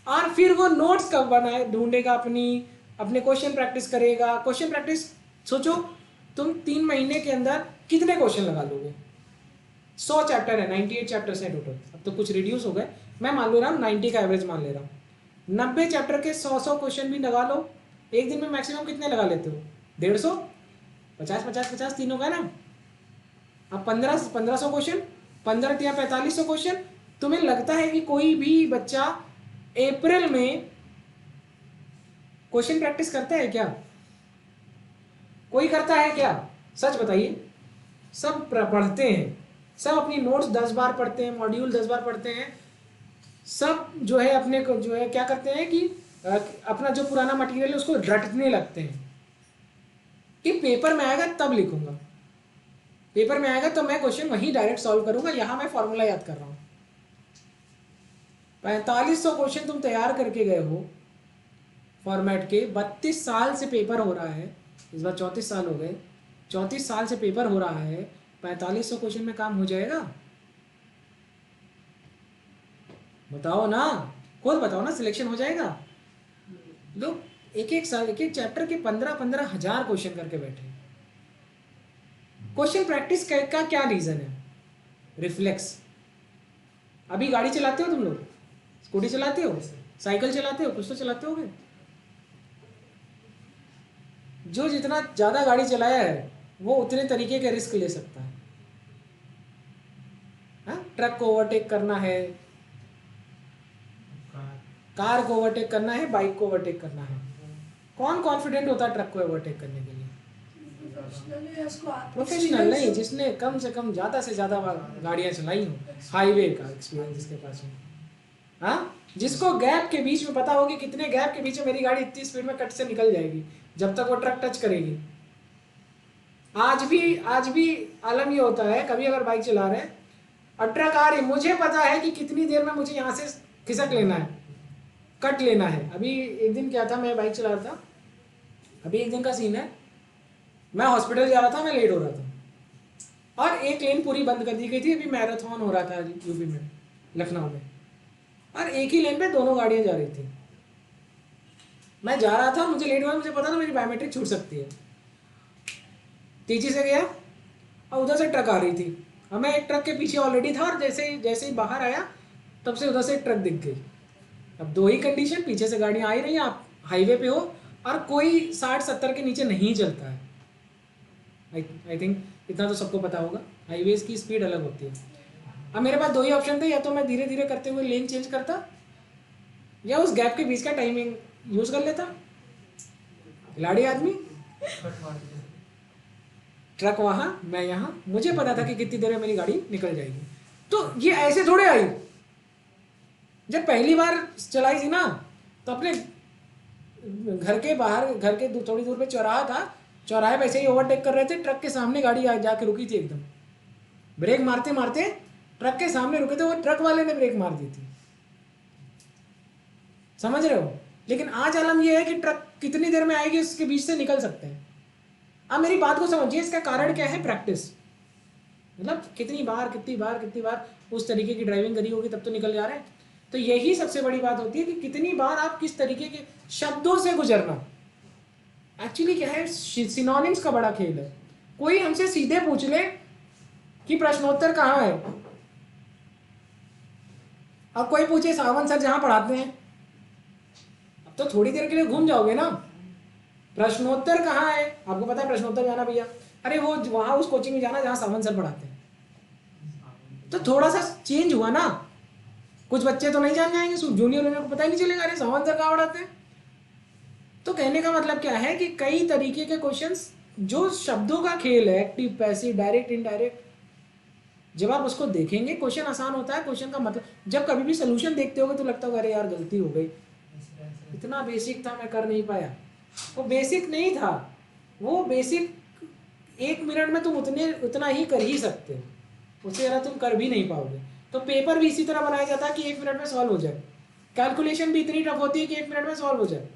और फिर वो नोट्स कब बनाए ढूंढेगा, अपने क्वेश्चन प्रैक्टिस करेगा। क्वेश्चन प्रैक्टिस सोचो, तुम 3 महीने के अंदर कितने क्वेश्चन लगा लोगे। 100 चैप्टर है, 98 चैप्टर्स हैं टोटल, अब तो कुछ रिड्यूस हो गए, मैं मान ले रहा हूँ 90 का एवरेज मान ले रहा हूँ। 90 चैप्टर के 100 क्वेश्चन भी लगा लो। एक दिन में मैक्सिमम कितने लगा लेते हो, 150, 50 तीनों का ना। अब 1500 क्वेश्चन, 15 या 4500 क्वेश्चन। तुम्हें लगता है कि कोई भी बच्चा अप्रैल में क्वेश्चन प्रैक्टिस करता है क्या? कोई करता है क्या? सच बताइए। सब पढ़ते हैं, सब अपनी नोट्स 10 बार पढ़ते हैं, मॉड्यूल 10 बार पढ़ते हैं, सब जो है अपने को जो है क्या करते हैं कि अपना जो पुराना मटेरियल है उसको रटने लगते हैं कि पेपर में आएगा तब लिखूंगा, पेपर में आएगा तो मैं क्वेश्चन वहीं डायरेक्ट सॉल्व करूंगा, यहां मैं फॉर्मूला याद कर रहा हूं। 4500 क्वेश्चन तुम तैयार करके गए हो फॉर्मेट के, 32 साल से पेपर हो रहा है, इस बार 34 साल हो गए, 34 साल से पेपर हो रहा है, 4500 क्वेश्चन में काम हो जाएगा? बताओ ना, खुद बताओ ना, सिलेक्शन हो जाएगा? लोग एक एक चैप्टर के 15-15 हजार क्वेश्चन करके बैठे। क्वेश्चन प्रैक्टिस का क्या रीजन है? रिफ्लेक्स। अभी गाड़ी चलाते हो तुम लोग, स्कूटी चलाते हो, साइकिल चलाते हो, कुछ तो चलाते होगे। जो जितना ज्यादा गाड़ी चलाया है वो उतने तरीके के रिस्क ले सकता है। ट्रक को ओवरटेक करना है, कार को ओवरटेक करना है, बाइक को ओवरटेक करना है, कौन कॉन्फिडेंट होता है ट्रक को ओवरटेक करने के लिए? प्रोफेशनल नहीं, जिसने कम से कम ज़्यादा से ज़्यादा गाड़ियाँ चलाई हो, हाईवे का एक्सपीरियंस जिसके पास हो, हाँ, जिसको गैप के बीच में पता होगी कितने गैप के बीच में मेरी गाड़ी इतनी स्पीड में कट से निकल जाएगी जब तक वो ट्रक टच करेगी। आज भी आलम ये होता है, कभी अगर बाइक चला रहे हैं और ट्रक आ रही, मुझे पता है कि कितनी देर में मुझे यहाँ से खिसक लेना है, कट लेना है। अभी एक दिन क्या था, मैं बाइक चला रहा था, अभी एक दिन का सीन है, मैं हॉस्पिटल जा रहा था, मैं लेट हो रहा था और एक लेन पूरी बंद कर दी गई थी। अभी मैराथन हो रहा था यूपी में, लखनऊ में, और एक ही लेन पे दोनों गाड़ियां जा रही थी। मैं जा रहा था, मुझे लेट हुआ, मुझे पता था मेरी बायोमेट्रिक छूट सकती है, तेजी से गया और उधर से ट्रक आ रही थी और मैं एक ट्रक के पीछे ऑलरेडी था और जैसे ही बाहर आया तब से उधर से एक ट्रक दिख गई। अब दो ही कंडीशन, पीछे से गाड़ियाँ आ ही रही हैं, आप हाईवे पे हो और कोई 60-70 के नीचे नहीं चलता है। आई थिंक इतना तो सबको पता होगा, हाईवेज की स्पीड अलग होती है। अब मेरे पास दो ही ऑप्शन थे, या तो मैं धीरे धीरे करते हुए लेन चेंज करता या उस गैप के बीच का टाइमिंग यूज कर लेता। खिलाड़ी आदमी, ट्रक वहां, मैं यहाँ, मुझे पता था कि कितनी देर में मेरी गाड़ी निकल जाएगी। तो ये ऐसे थोड़े आई, जब पहली बार चलाई थी ना तो अपने घर के बाहर, घर के थोड़ी दूर पे चौराहा था, चौराहे पे ऐसे ही ओवरटेक कर रहे थे, ट्रक के सामने गाड़ी जाके रुकी थी, एकदम ब्रेक मारते मारते ट्रक के सामने रुके थे, वो ट्रक वाले ने ब्रेक मार दी थी, समझ रहे हो। लेकिन आज आलम यह है कि ट्रक कितनी देर में आएगी उसके बीच से निकल सकते हैं। अब मेरी बात को समझिए, इसका कारण क्या है? प्रैक्टिस। मतलब कितनी बार उस तरीके की ड्राइविंग करी होगी तब तो निकल जा रहे हैं। तो यही सबसे बड़ी बात होती है कि कितनी बार आप किस तरीके के शब्दों से गुजरना। एक्चुअली क्या है, सिनोनिम्स का बड़ा खेल है। कोई हमसे सीधे पूछ ले कि प्रश्नोत्तर कहाँ है, अब कोई पूछे सावन सर जहां पढ़ाते हैं, अब तो थोड़ी देर के लिए घूम जाओगे ना। प्रश्नोत्तर कहाँ है, आपको पता है प्रश्नोत्तर जाना भैया, अरे वो वहां उस कोचिंग में जाना जहां सावन सर पढ़ाते हैं। तो थोड़ा सा चेंज हुआ ना, कुछ बच्चे तो नहीं जान जाएंगे, जूनियर को पता ही नहीं चलेगा अरे सावन सर कहाँ पढ़ाते हैं। तो कहने का मतलब क्या है कि कई तरीके के क्वेश्चंस, जो शब्दों का खेल है, एक्टिव पैसिव डायरेक्ट इनडायरेक्ट, जब आप उसको देखेंगे क्वेश्चन आसान होता है। क्वेश्चन का मतलब, जब कभी भी सोल्यूशन देखते होगे तो लगता होगा अरे यार गलती हो गई, इतना बेसिक था मैं कर नहीं पाया। वो बेसिक नहीं था, वो बेसिक 1 मिनट में तुम उतना ही कर ही सकते हो, उससे ज़्यादा तुम कर भी नहीं पाओगे। तो पेपर भी इसी तरह बनाया जाता है कि 1 मिनट में सॉल्व हो जाए, कैलकुलेशन भी इतनी टफ होती है कि 1 मिनट में सॉल्व हो जाए।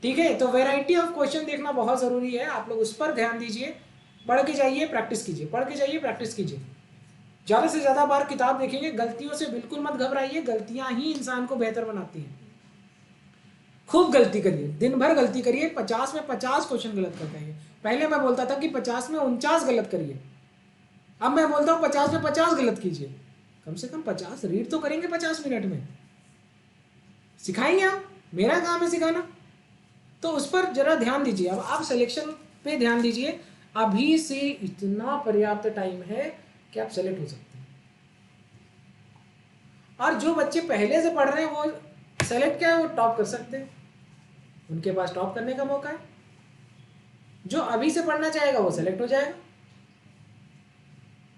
ठीक है, तो वैरायटी ऑफ क्वेश्चन देखना बहुत ज़रूरी है, आप लोग उस पर ध्यान दीजिए। पढ़ के जाइए, प्रैक्टिस कीजिए, पढ़ के जाइए, प्रैक्टिस कीजिए। ज़्यादा से ज़्यादा बार किताब देखेंगे, गलतियों से बिल्कुल मत घबराइए, गलतियां ही इंसान को बेहतर बनाती हैं। खूब गलती करिए, दिन भर गलती करिए, 50 में 50 क्वेश्चन गलत करते हैं। पहले मैं बोलता था कि 50 में 49 गलत करिए, अब मैं बोलता हूँ 50 में 50 गलत कीजिए। कम से कम 50 रीड तो करेंगे 50 मिनट में, सिखाएंगे हम, मेरा काम है सिखाना। तो उस पर जरा ध्यान दीजिए। अब आप सिलेक्शन पे ध्यान दीजिए, अभी से इतना पर्याप्त टाइम है कि आप सेलेक्ट हो सकते हैं। और जो बच्चे पहले से पढ़ रहे हैं वो सेलेक्ट क्या है, वो टॉप कर सकते हैं, उनके पास टॉप करने का मौका है। जो अभी से पढ़ना चाहेगा वो सेलेक्ट हो जाएगा।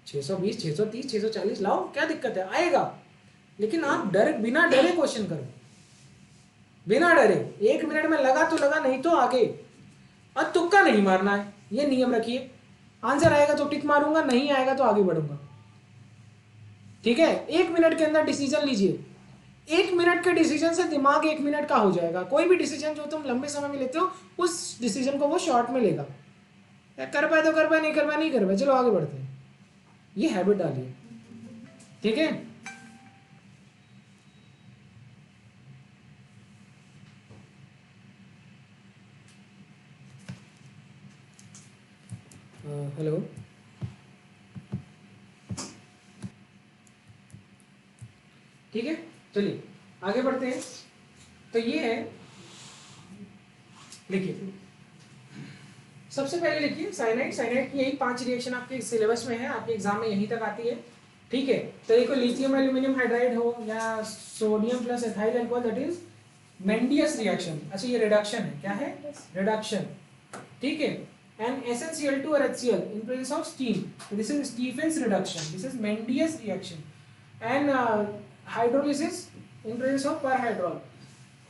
620, 630, 640 लाओ, क्या दिक्कत है, आएगा। लेकिन आप बिना डरे क्वेश्चन करो, बिना डरे। 1 मिनट में लगा तो लगा, नहीं तो आगे। और तुक्का नहीं मारना है, ये नियम रखिए। आंसर आएगा तो टिक मारूंगा, नहीं आएगा तो आगे बढ़ूंगा। ठीक है, 1 मिनट के अंदर डिसीजन लीजिए। 1 मिनट के डिसीजन से दिमाग 1 मिनट का हो जाएगा। कोई भी डिसीजन जो तुम लंबे समय में लेते हो, उस डिसीजन को वो शॉर्ट में लेगा। कर पाए तो कर पाए, नहीं कर पाए नहीं कर पाए, चलो आगे बढ़ते हैं। ये हैबिट डालिए, ठीक है। हेलो, ठीक है, चलिए आगे बढ़ते हैं। तो ये है, लिखिए सबसे पहले लिखिए साइनाइड। साइनाइड की यही 5 रिएक्शन आपके सिलेबस में है, आपके एग्जाम में यहीं तक आती है। ठीक है, तो देखो लिथियम एल्यूमिनियम हाइड्राइड हो या sodium plus ethyl alcohol, that is Mendius reaction. अच्छा ये रिडक्शन है, क्या है? रिडक्शन, ठीक है। एंड SnCl2 और HCl in presence of steam, so this is Stephen's reduction, this is Mendius reaction. And hydrolysis in presence of परहाइड्रॉल,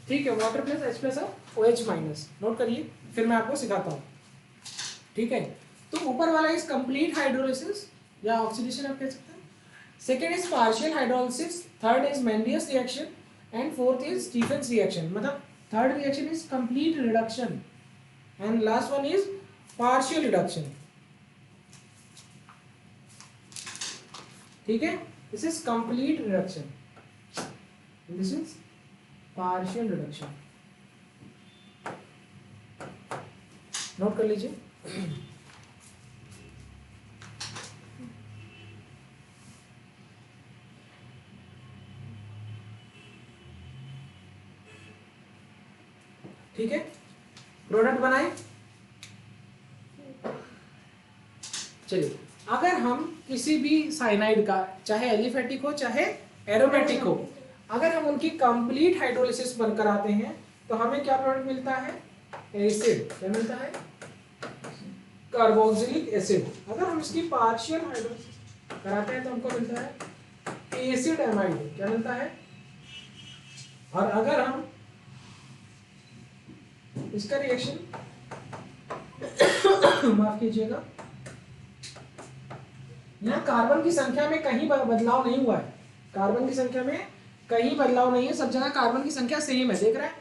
ठीक है, water plus H plus OH minus. Note करिए, फिर मैं आपको सिखाता हूँ, ठीक है। तो ऊपर वाला इज कंप्लीट हाइड्रोलिसिस या ऑक्सीडेशन आप कह सकते हैं, second is partial hydrolysis, third is Mendius reaction and fourth is Stephen's reaction. मतलब third reaction is complete reduction and last one is partial reduction, ठीक है। This is complete reduction, this is partial reduction. Note कर लीजिए। ठीक है, product बनाए। चलिए, अगर हम किसी भी साइनाइड का, चाहे एलिफेटिक हो चाहे एरोमेटिक हो, अगर हम उनकी कंप्लीट हाइड्रोलिसिस बन कराते हैं तो हमें क्या प्रोडक्ट मिलता है? एसिड। क्या मिलता है? Carboxylic acid. अगर हम इसकी पार्शियल हाइड्रोलिसिस कराते हैं तो हमको मिलता है एसिड एमाइड। क्या मिलता है? और अगर हम इसका रिएक्शन माफ कीजिएगा, यहाँ कार्बन की संख्या में कहीं बदलाव नहीं हुआ है, कार्बन की संख्या में कहीं बदलाव नहीं है, सब जगह कार्बन की संख्या सेम है। देख रहे हैं,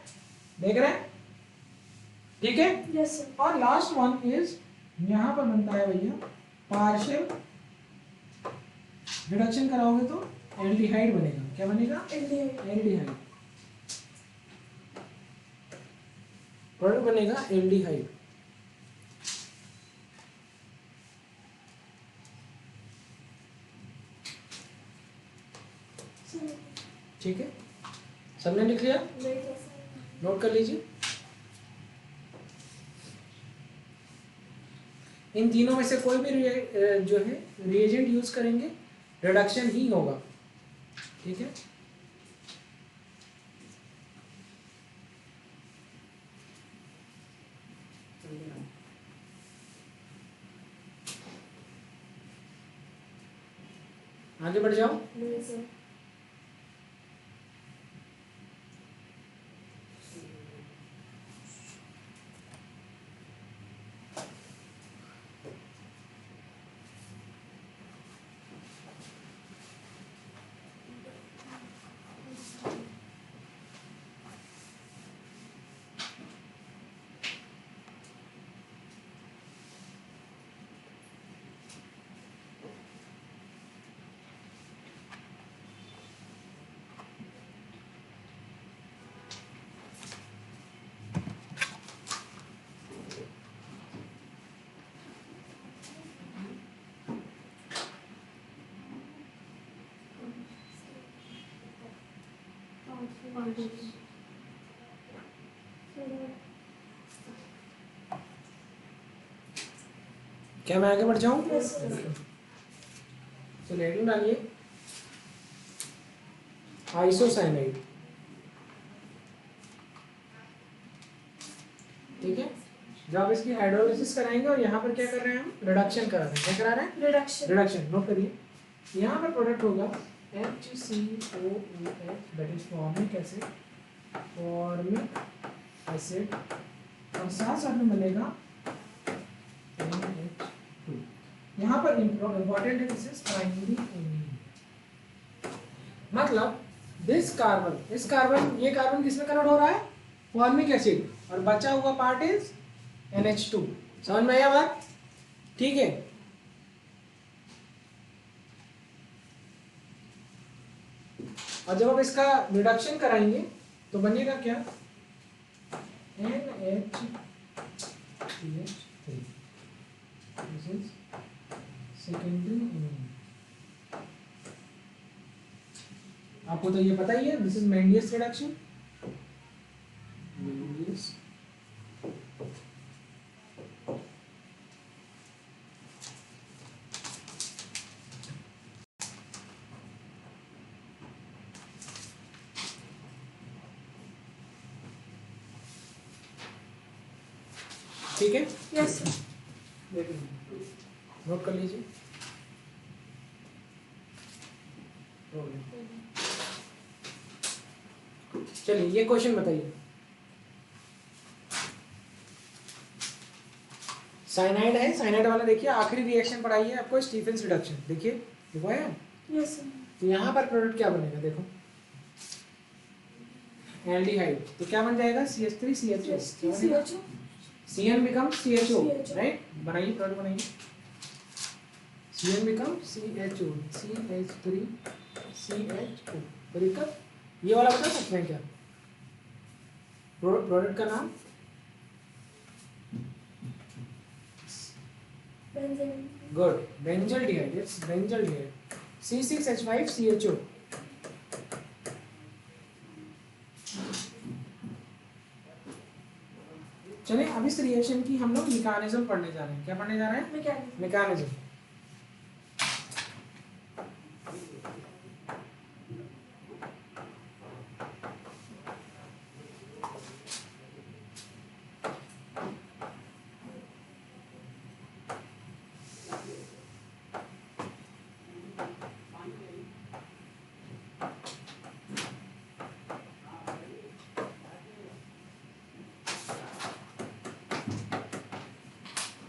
देख रहे हैं, ठीक है। Yes sir. और लास्ट वन इज यहाँ पर बनता है भैया पार्शियल रिडक्शन कराओगे तो एल्डिहाइड बनेगा। क्या बनेगा? एल्डिहाइड। प्रोडक्ट बनेगा एल्डिहाइड। ठीक है, सबने लिख लिया? नोट कर लीजिए। इन तीनों में से कोई भी जो है रिएजेंट यूज करेंगे रिडक्शन ही होगा, ठीक है। आगे बढ़ जाओ। क्या मैं आगे बढ़ जाऊं? तो लेटिन डालिए आइसोसाइनाइड, ठीक है। जब आप इसकी हाइड्रोलिसिस कराएंगे और यहाँ पर क्या कर रहे हैं हम? रिडक्शन करा रहे हैं। क्या करा रहे हैं? रिडक्शन। रिडक्शन। नोट करिए, यहाँ पर प्रोडक्ट होगा HCOOH, that is formic acid, formic acid, और साथ साथ में बनेगा NH2। यहाँ पर इम्पोर्टेंट है, दिस इज प्राइमरी एमीन। मतलब दिस कार्बन, इस कार्बन, ये कार्बन किसमें कन्वर्ट हो रहा है? फॉर्मिक एसिड, और बचा हुआ पार्ट इज NH2। समझ में आया बात? ठीक है। और जब आप इसका रिडक्शन कराएंगे तो बनेगा क्या? NH3। This is secondary amine। आपको तो ये पता ही है, दिस इज मेंडियस रिडक्शन। मेंडियस ठीक है, यस सर। नोट कर लीजिए। चलिए ये क्वेश्चन बताइए, साइनाइड है, साइनाइड वाला देखिए आखिरी रिएक्शन पढ़ाई है आपको, स्टीफेंस रिडक्शन। देखिए देखो है, यस सर। तो यहाँ पर प्रोडक्ट क्या बनेगा देखो, एल्डिहाइड, तो क्या बन जाएगा CH3 CHO, CHO CN becomes CHO, CHO। Right, बनाइए प्रोडक्ट बनाइए, CN becomes CHO, CH3 CHO। तो दिक्कत ये वाला बता सकते हैं क्या प्रोडक्ट का नाम? Benzene. Good, benzaldehyde, it's benzaldehyde, C6H5CHO। चलिए अब इस रिएक्शन की हम लोग मैकेनिज्म पढ़ने जा रहे हैं। क्या पढ़ने जा रहे हैं? मैकेनिज्म। मैकेनिज्म।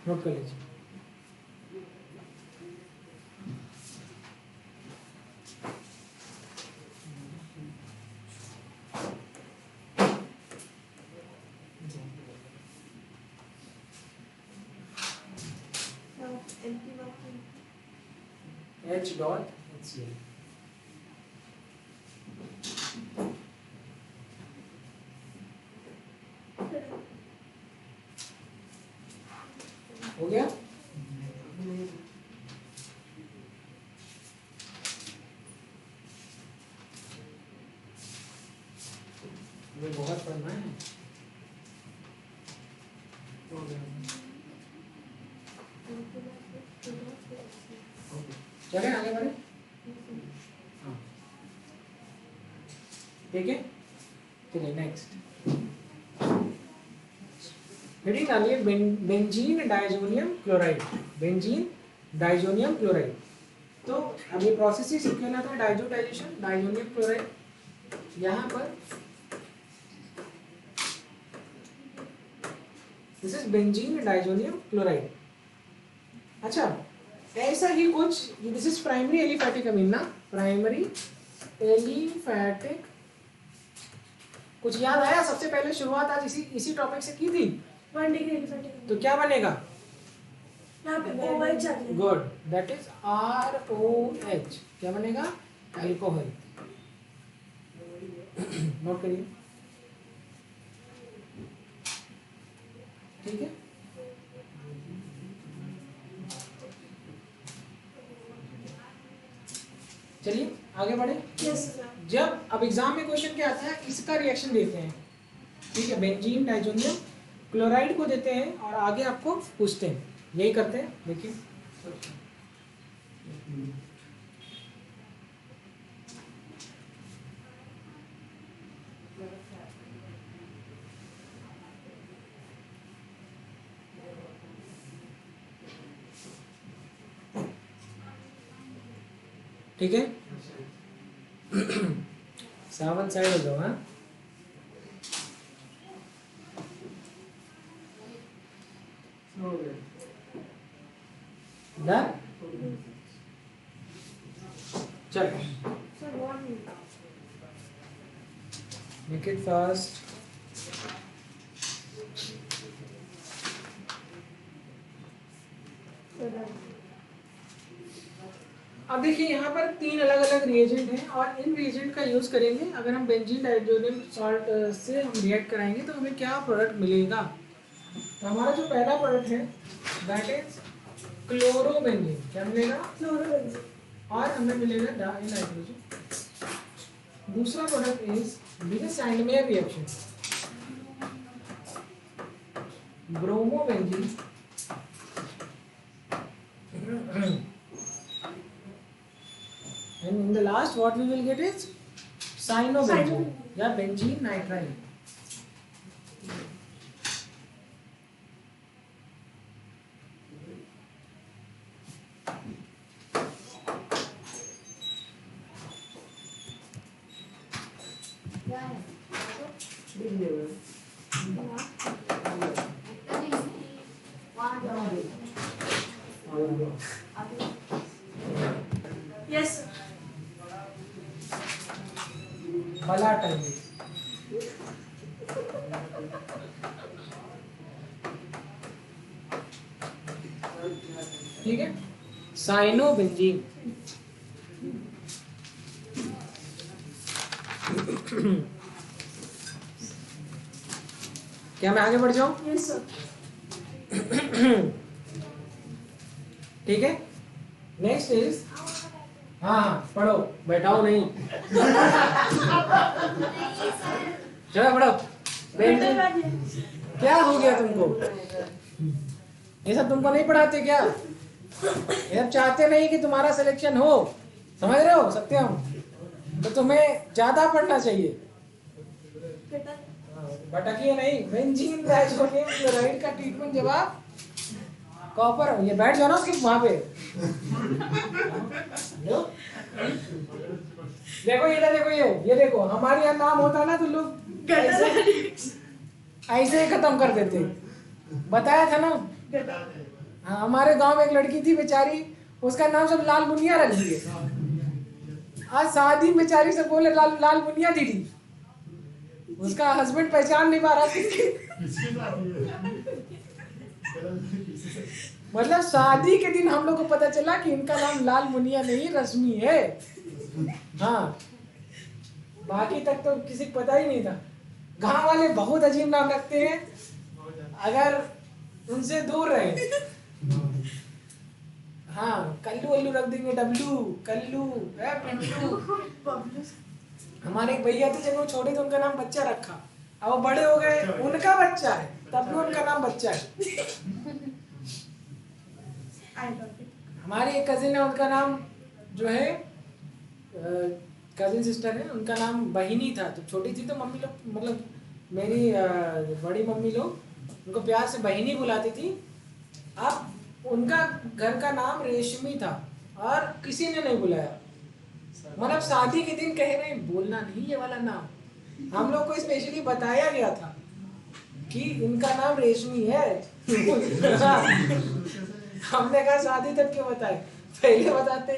नोट कर लीजिए। H dot HCl। हो गया? ये बहुत पढ़ना है। हो गया। चले आगे बढ़े। हाँ ठीक है, चलिए नेक्स्ट हेडिंग डालिए, benzene diazonium chloride, benzene diazonium chloride. तो अब ये प्रोसेस ही सीख लेना था, डाइजोटाइजेशन डाइजोनियम क्लोराइड। यहाँ पर this is benzene diazonium chloride. अच्छा ऐसा ही कुछ, दिस इज प्राइमरी एलिफैटिक अमीन ना, प्राइमरी एलिफैटिक। कुछ याद आया? सबसे पहले शुरुआत आज इसी टॉपिक से की थी। 1 डिग्री एलिफैटिक। तो क्या बनेगा? यहाँ पे OH आ गया। Good, that is ROH। क्या बनेगा? अल्कोहल। नोट करिए, ठीक है। चलिए आगे बढ़े। Yes sir. जब अब एग्जाम में क्वेश्चन क्या आता है, इसका रिएक्शन देते हैं, ठीक है, बेंजीन डाइजोनियम क्लोराइड को देते हैं और आगे आपको पूछते हैं, यही करते हैं। देखिए ठीक है, सावन साइड हो जाओ। हाँ डन, चलो sir 1 minute. Make it fast. अब देखिए यहाँ पर 3 अलग अलग रिएजेंट हैं और इन रिएजेंट का यूज करेंगे। अगर हम बेंजीन डाइजोनियम सॉल्ट से हम रिएक्ट कराएंगे तो हमें क्या प्रोडक्ट मिलेगा। तो हमारा जो पहला प्रोडक्ट है दैट इज क्लोरोबेंजीन। क्या मिलेगा? क्लोरोबेंजीन। और हमें मिलेगा डाइनाइट्रोजन। दूसरा product is this Sandmeyer reaction, bromobenzene. And in the last what we will get is cyanobenzene या benzene nitrile। यस बला टाइम ठीक है। साइनोबेंजीन क्या मैं आगे बढ़ जाऊं? यस सर ठीक है। नेक्स्ट इज हाँ पढ़ो, बैठाओ नहीं। चलो पढ़ो। क्या हो गया तुमको? ये सब तुमको नहीं पढ़ाते क्या? ये सब चाहते नहीं कि तुम्हारा सिलेक्शन हो, समझ रहे हो सत्यम? तो तुम्हें ज्यादा पढ़ना चाहिए। भटकिए नहीं। बेंजीन डाइज़ोनियम क्लोराइड का ट्रीटमेंट जवाब कॉपर। ये बैठ जाओ ना उसके वहां पे। देखो ये देखो हमारे यहाँ नाम होता है ना तो लोग ऐसे ही खत्म कर देते। बताया था ना। हाँ, हमारे गांव में एक लड़की थी बेचारी, उसका नाम सब लाल मुनिया रख दिए। आज शादी बेचारी से बोले लाल मुनिया दीदी, उसका हस्बैंड पहचान नहीं पा रहा मतलब शादी के दिन हम लोग को पता चला कि इनका नाम लाल मुनिया नहीं रश्मि है। हाँ, बाकी तक तो किसी को पता ही नहीं था। गांव वाले बहुत अजीब नाम रखते हैं, अगर उनसे दूर रहे। हाँ, कल्लू वल्लू रख देंगे, डब्लू कल्लू है पिंटू। हमारे एक भैया थे, जब वो छोटे थे उनका नाम बच्चा रखा। अब वो बड़े हो गए, उनका बच्चा है, तब भी उनका नाम बच्चा है। हमारी एक कजिन है, उनका नाम जो है कजिन सिस्टर है, उनका नाम बहिनी था। तो छोटी थी तो मम्मी लोग, मतलब मेरी बड़ी मम्मी लोग उनको प्यार से बहिनी बुलाती थी। अब उनका घर का नाम रेशमी था और किसी ने नहीं बुलाया। मतलब शादी के दिन कह रहे हैं बोलना नहीं ये वाला नाम। हम लोग को स्पेशली बताया गया था कि इनका नाम रेशमी है। हमने कहा शादी तक क्यों बताए, पहले बताते।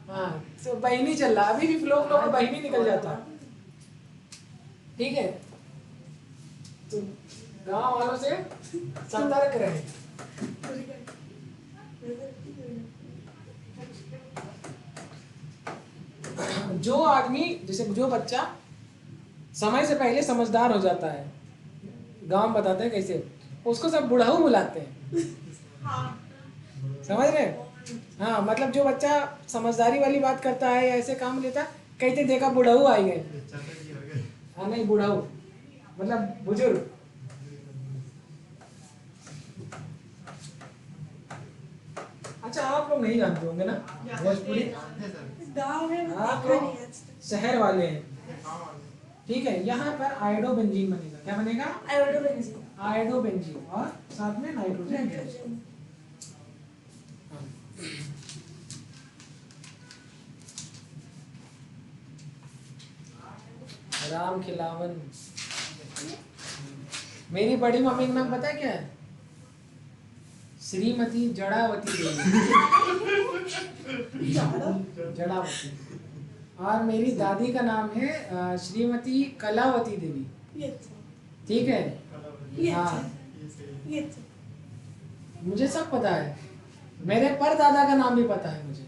हाँ, तो बहिनी चल रहा, अभी भी फ्लो में बहिनी निकल जाता। ठीक है, तो गांव वालों से सतर्क रहे। जो आदमी, जैसे जो बच्चा समय से पहले समझदार हो जाता है, गांव में बताते हैं कैसे, उसको सब बुढ़ाऊ बुलाते हैं। समझ रहे? हाँ, मतलब जो बच्चा समझदारी वाली बात करता है या ऐसे काम लेता, कहते देखा बुढ़ाऊ आई गए। हाँ, नहीं बुढ़ाऊ मतलब बुजुर्ग। अच्छा, आप लोग नहीं जानते होंगे ना भोजपुरी, आप लोग शहर वाले हैं। ठीक है, यहाँ पर आयोडोबेंजीन बनेगा। क्या बनेगा? आयोडोबेंजीन और साथ में नाइट्रोजन। राम खिलावन। मेरी बड़ी मम्मी का नाम पता है क्या है? श्रीमती जड़ावती देवी। जड़ावती। और मेरी दादी का नाम है श्रीमती कलावती देवी। ठीक है? हाँ, मुझे सब पता है। मेरे परदादा का नाम भी पता है मुझे।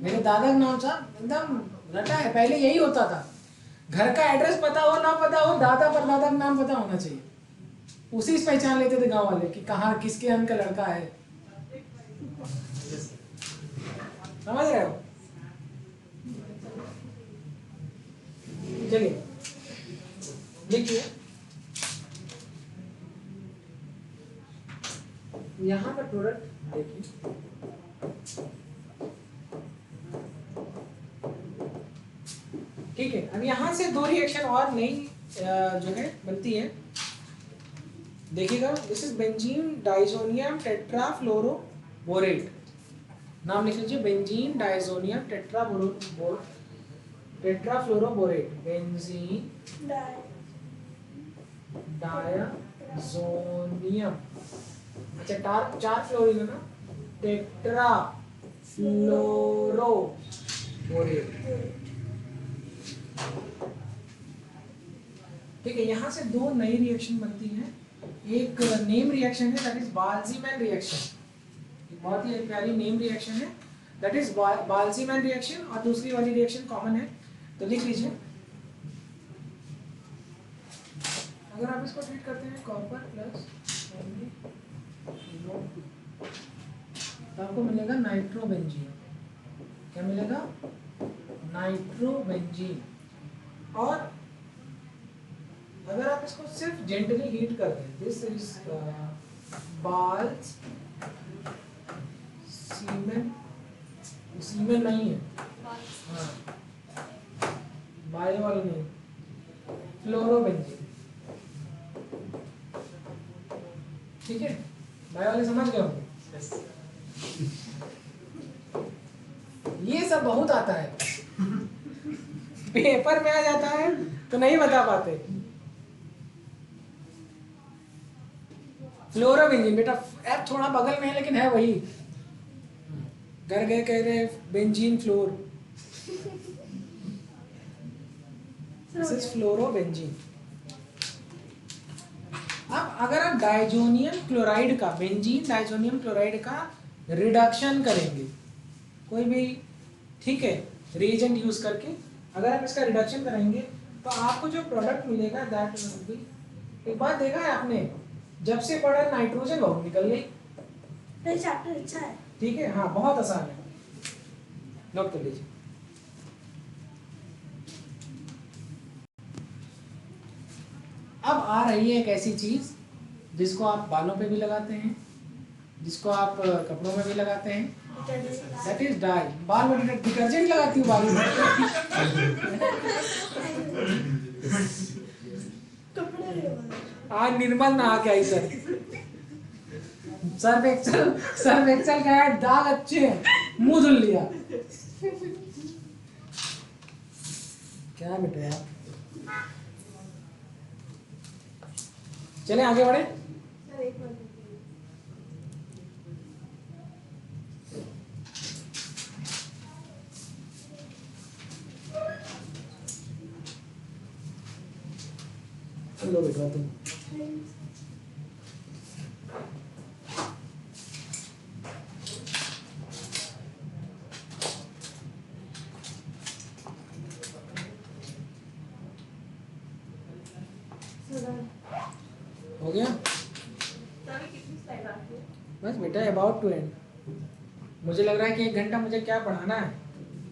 मेरे दादा का नाम साहब एकदम रटा है। पहले यही होता था, घर का एड्रेस पता हो ना पता हो, दादा परदादा का नाम पता होना चाहिए। उसी से पहचान लेते थे गांव वाले कि कहाँ किसके अंक का लड़का है। समझ रहे हो? चलिए देखिए, यहाँ पर प्रोडक्ट देखिए। ठीक है, अब यहाँ से दो रिएक्शन और नई जो है बनती है। देखिएगा, दिस इज बेंजीन डाइजोनियम टेट्राफ्लोरोबोरेट। नाम लिख लीजिए, बेंजीन डाइजोनियम टेट्राफ्लोरोबोरेट। टेट्राफ्लोरोबोरेट, बेंजीन डायाजोनियम। अच्छा चार फ्लोरीन है ना, टेट्रा फ्लोरोबोरेट। ठीक है, यहाँ से दो नई रिएक्शन बनती हैं। एक नेम रिएक्शन है, दैट इज बाल्जीमैन रिएक्शन, बहुत ही प्यारी नेम रिएक्शन है, दैट इज बाल्जीमैन रिएक्शन। और दूसरी वाली रिएक्शन कॉमन है, तो लिख लीजिए। अगर आप इसको ट्रीट करते हैं कॉपर प्लस तो आपको मिलेगा नाइट्रोबेंजीन। क्या मिलेगा? नाइट्रोबेंजीन। और अगर आप इसको सिर्फ जेंटली हीट कर दें, दिस इज बाल्स सीमेन, सीमेन नहीं है, हाँ बायो वाला नहीं, फ्लोरोबेंजीन। ठीक है, बायो वाले समझ गए होंगे। ये सब बहुत आता है, पेपर में आ जाता है तो नहीं बता पाते। फ्लोरोबेंजीन बेटा, ऐप थोड़ा बगल में है लेकिन है वही। घर गए कह रहे benzene floor, this is fluorobenzene. अब अगर आप डाइजोनियम क्लोराइड का, बेंजीन डाइजोनियम क्लोराइड का रिडक्शन करेंगे कोई भी, ठीक है, रिएजेंट यूज करके अगर आप इसका रिडक्शन करेंगे तो आपको जो प्रोडक्ट मिलेगा दैट विल बी, एक बात देखा है आपने, जब से पढ़ा नाइट्रोजन बहुत निकल गई। नहीं चैप्टर अच्छा है। ठीक है, हाँ बहुत आसान है, नोट कर लीजिए। अब आ रही है एक ऐसी चीज जिसको आप बालों पे भी लगाते हैं, जिसको आप कपड़ों में भी लगाते हैं, दैट इज डाई। बाल में डिटर्जेंट लगाती हूँ बालों में। आज निर्मल नहा के आई सर, सर्फ एक्सेल का है, दाग अच्छे हैं, मुंह धुल लिया। क्या बेटे आप, चले आगे बढ़े। लो बेटा तुम, हो गया बस बेटा, अबाउट टू एंड। मुझे लग रहा है कि 1 घंटा मुझे क्या पढ़ाना है,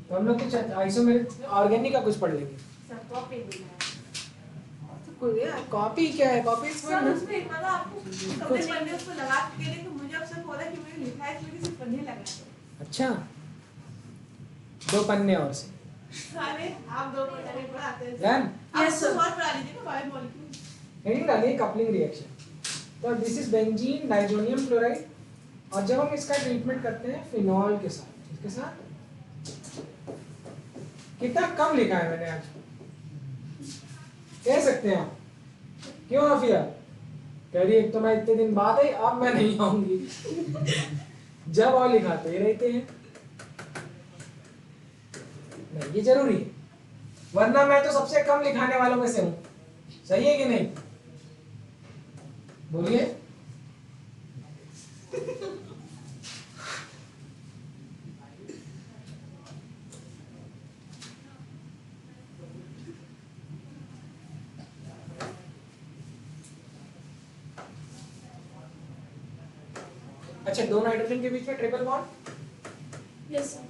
तो हम लोग कुछ आइसोमेरिक ऑर्गेनिक का कुछ पढ़ लेंगे। कॉपी क्या है, कॉपी सर उसमें मतलब आपको सबने पढ़ने उसको लगा के देने, तो मुझे अब से बोला कि मैंने लिखा है, इसमें किसी पढ़ने लगा। अच्छा 2 पन्ने और से सारे आप 2 पढ़ने पढ़ाते हैं डन। यस सर, और पढ़ा लीजिए ना बायोमोलिक्यूल। हेडिंग डालिए कपलिंग रिएक्शन। तो this is benzene diazonium chloride, और जब हम इसका ट्रीटमेंट करते हैं फिनॉल के साथ, इसके साथ कितना कम लिखा है मैंने आज, कह सकते हैं आप। क्यों आफिया कह रही, एक तो मैं इतने दिन बाद आई, अब मैं नहीं आऊंगी। जब और लिखाते ही रहते हैं, नहीं ये जरूरी है, वरना मैं तो सबसे कम लिखाने वालों में से हूं। सही है कि नहीं, बोलिए। अच्छा 2 नाइट्रोजन के बीच में ट्रिपल बॉन्ड, यस सर।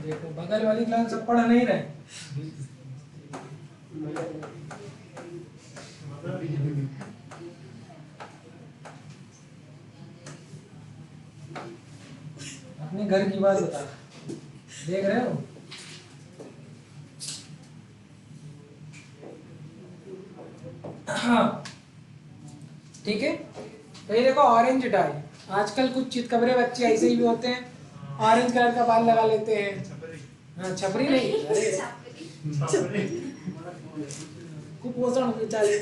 देखो बगल वाली क्लास सब पढ़ नहीं रहे। अपने घर की बात बता, देख रहे हो। हाँ ठीक है, तो ये देखो ऑरेंज डाई, आजकल कुछ चितकबरे बच्चे ऐसे ही भी होते हैं, ऑरेंज कलर का बाल लगा लेते हैं। हाँ, छपरी नहीं, अरे कुपोषण बेचारे।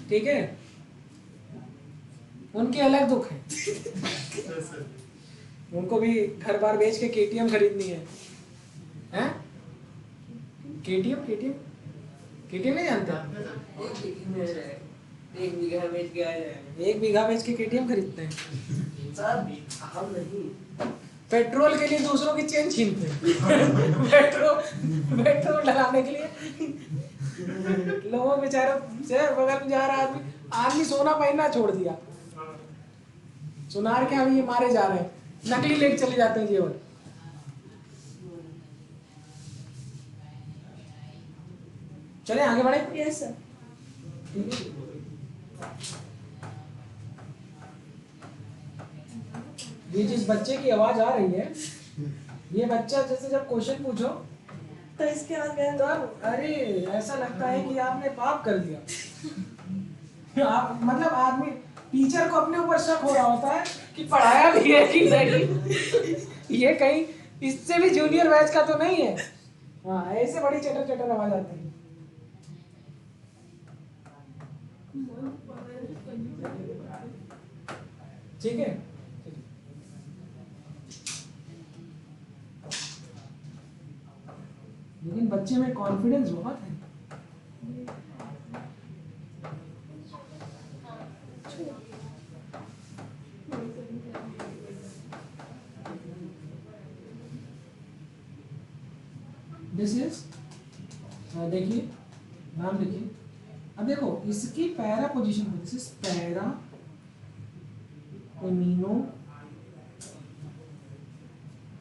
ठीक है, उनके अलग दुख है, उनको भी घर बार बेच के केटीएम खरीदनी है। हैं? केटीएम केटीएम केटीएम नहीं जानते? एक बीघा बेच के आ जाए। 1 बीघा बेच के केटीएम खरीदते हैं। हम नहीं। पेट्रोल के लिए दूसरों की चेन छीनते हैं। पेट्रोल लगाने के लिए लोगों बेचारों से बगल में जा रहा आदमी सोना पहनना छोड़ दिया, सुनार के अभी ये मारे जा रहे हैं, नकली लेके चले जाते हैं जेवर। चले आगे बढ़े। Yes sir. ठीक है, ये जिस बच्चे की आवाज आ रही है, ये बच्चा जैसे जब क्वेश्चन पूछो तो इसके बाद गया तब अरे ऐसा लगता है कि आपने पाप कर दिया। आप मतलब आदमी टीचर को अपने ऊपर शक हो रहा होता है कि पढ़ाया भी है कि नहीं। ये कहीं इससे भी जूनियर बैच का तो नहीं है। हाँ, ऐसे बड़ी चटर चटर आवाज आती है। ठीक है, लेकिन बच्चे में कॉन्फिडेंस बहुत है। दिस इज, देखिए नाम लिखिए। अब देखो इसकी पैरा पोजीशन को, this is para amino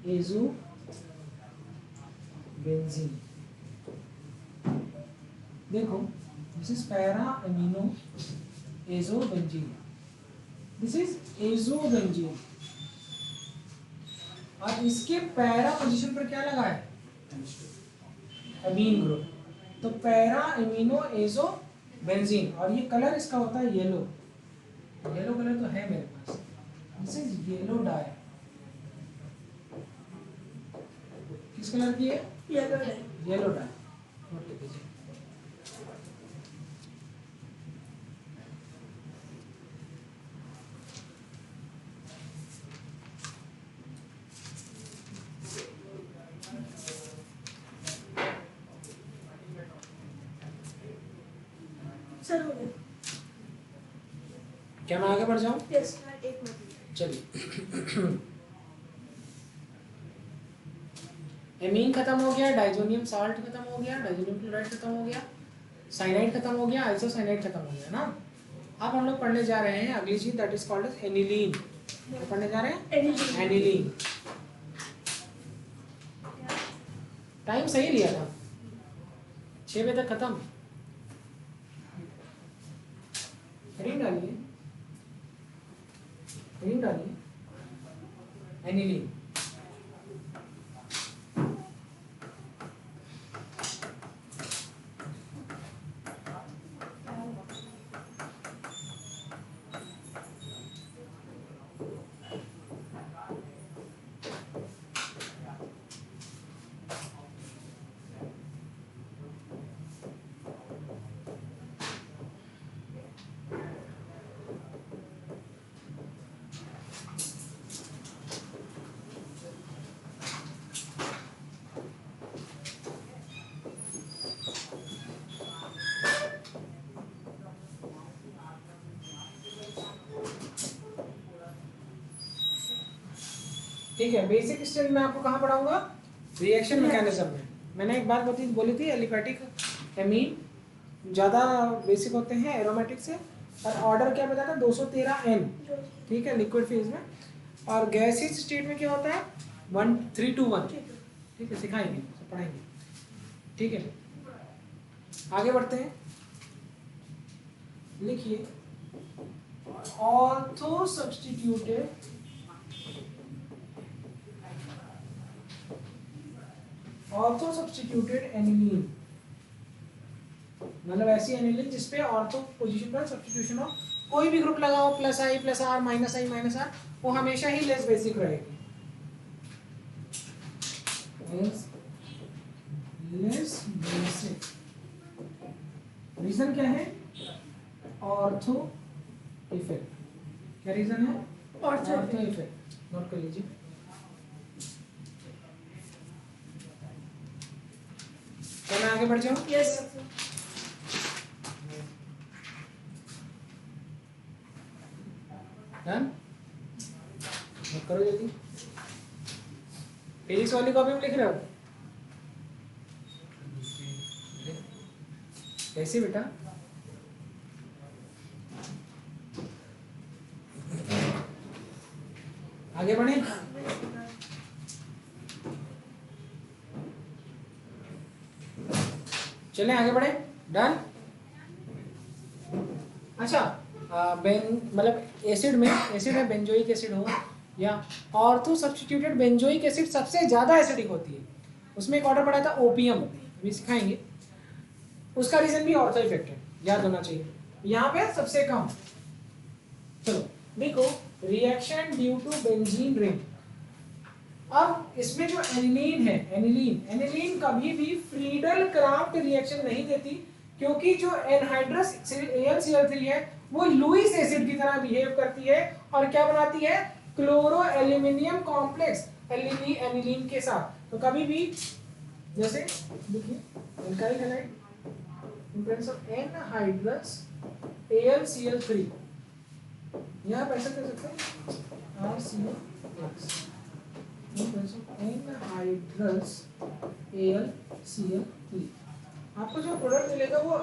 azo benzene. देखो this is para amino azo benzene, this is azo benzene, और इसके पैरा पोजीशन पर क्या लगा है? Amine group. तो पैरा एमिनो एजो बेंजीन, और ये कलर इसका होता है येलो। येलो कलर तो है मेरे पास, दिस इज येलो डाई। किस कलर की है? येलो है। Yellow die. नोट लिख लीजिए। सर हो गया। क्या मैं आगे बढ़ जाऊं? यस। एक मिनट। चलिए, एमीन खत्म हो गया, डाइजोनियम साल्ट खत्म हो गया, डाइजोनियम क्लोराइड खत्म हो गया, साइनाइड खत्म हो गया, आइसोसाइनाइड खत्म हो गया ना। अब हम लोग पढ़ने जा रहे हैं अगली चीज, that is called as aniline. क्या पढ़ने जा रहे हैं? एनिलीन। टाइम सही लिया था, 6 बजे तक खत्म। हेडिंग डालिए, हेडिंग डालिए, एनिलीन। ठीक है, बेसिक स्टेज में आपको कहाँ पढ़ाऊंगा? रिएक्शन मैकेनिज्म में। मैंने एक बात बोली थी, एलिफेटिक एमीन ज़्यादा बेसिक होते हैं एरोमेटिक से, और ऑर्डर क्या बताया था? 213N। ठीक है, लिक्विड फेज में। और गैसियस स्टेट में क्या होता है? 1 3 2 1। ठीक है, सिखाएंगे, पढ़ाएंगे। ठीक है, आगे बढ़ते हैं। लिखिए, ऑर्थो सब्स्टिट्यूटेड aniline मतलब ऐसी एनिलीन जिसपे ऑर्थो पोजीशन पर सब्स्टिट्यूशन हो, कोई भी ग्रुप लगाओ plus I plus R minus I minus R, वो हमेशा ही लेस बेसिक रहेगी, लेस बेसिक। रीजन क्या है? Ortho effect. क्या रीजन है? Ortho effect. नोट कर लीजिए। क्या मैं आगे बढ़ जाऊं? Yes done? नोट करो जल्दी। फिजिक्स वाली कॉपी में लिख रहे हो? कैसे बेटा? आगे बढ़े? चलें आगे बढ़े। डन? अच्छा, मतलब एसिड में, एसिड है बेंजोइक एसिड हो या ऑर्थो सब्स्टिट्यूटेड बेंजोइक एसिड सबसे ज्यादा एसिडिक होती है। उसमें एक ऑर्डर पड़ा था ओपियम, अभी सिखाएंगे। उसका रीजन भी ऑर्थो इफेक्ट है, याद होना चाहिए। यहाँ पे सबसे कम। चलो देखो, reaction due to benzene ring. अब इसमें जो एनिलीन है, एनिलीन कभी भी फ्रीडल क्राफ्ट रिएक्शन नहीं देती, क्योंकि जो एनहाइड्रस AlCl3 है वो लुईस एसिड की तरह बिहेव करती है और क्या बनाती है? क्लोरो एल्यूमिनियम कॉम्प्लेक्स एनिलीन के साथ। तो कभी भी जैसे देखिए, alkyl halide in presence of anhydrous AlCl3, यहाँ पर ऐसा कर सकते हैं RCl plus in presence of anhydrous AlCl3। आपको जो प्रोडक्ट मिलेगा वो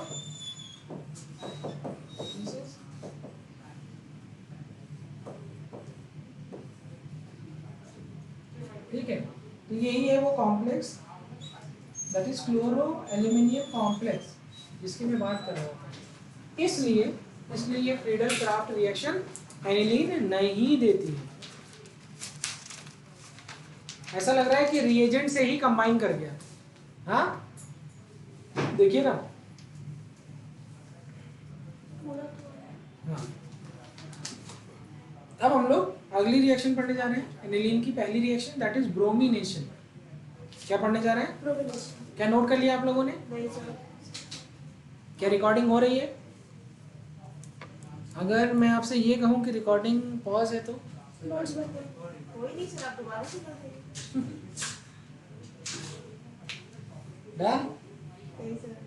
ठीक है। तो यही है वो complex, that is chloro aluminium complex जिसकी मैं बात कर रहा हूँ। इसलिए ये फ्रीडल क्राफ्ट रिएक्शन एनिलीन नहीं देती है। ऐसा लग रहा है कि रिएजेंट से ही कंबाइन कर गया। हाँ देखिए ना। हाँ, अब हम लोग अगली रिएक्शन पढ़ने जा रहे हैं, एनिलीन की पहली रिएक्शन, दैट इज ब्रोमिनेशन। क्या पढ़ने जा रहे हैं? प्रोमिनेशन। क्या नोट कर लिया आप लोगों ने? नहीं सर। क्या रिकॉर्डिंग हो रही है? अगर मैं आपसे ये कहूं कि रिकॉर्डिंग पॉज है तो नोट्स बन गए। कोई नहीं सर, आप दोबारा से कर देंगे। डन? नहीं सर।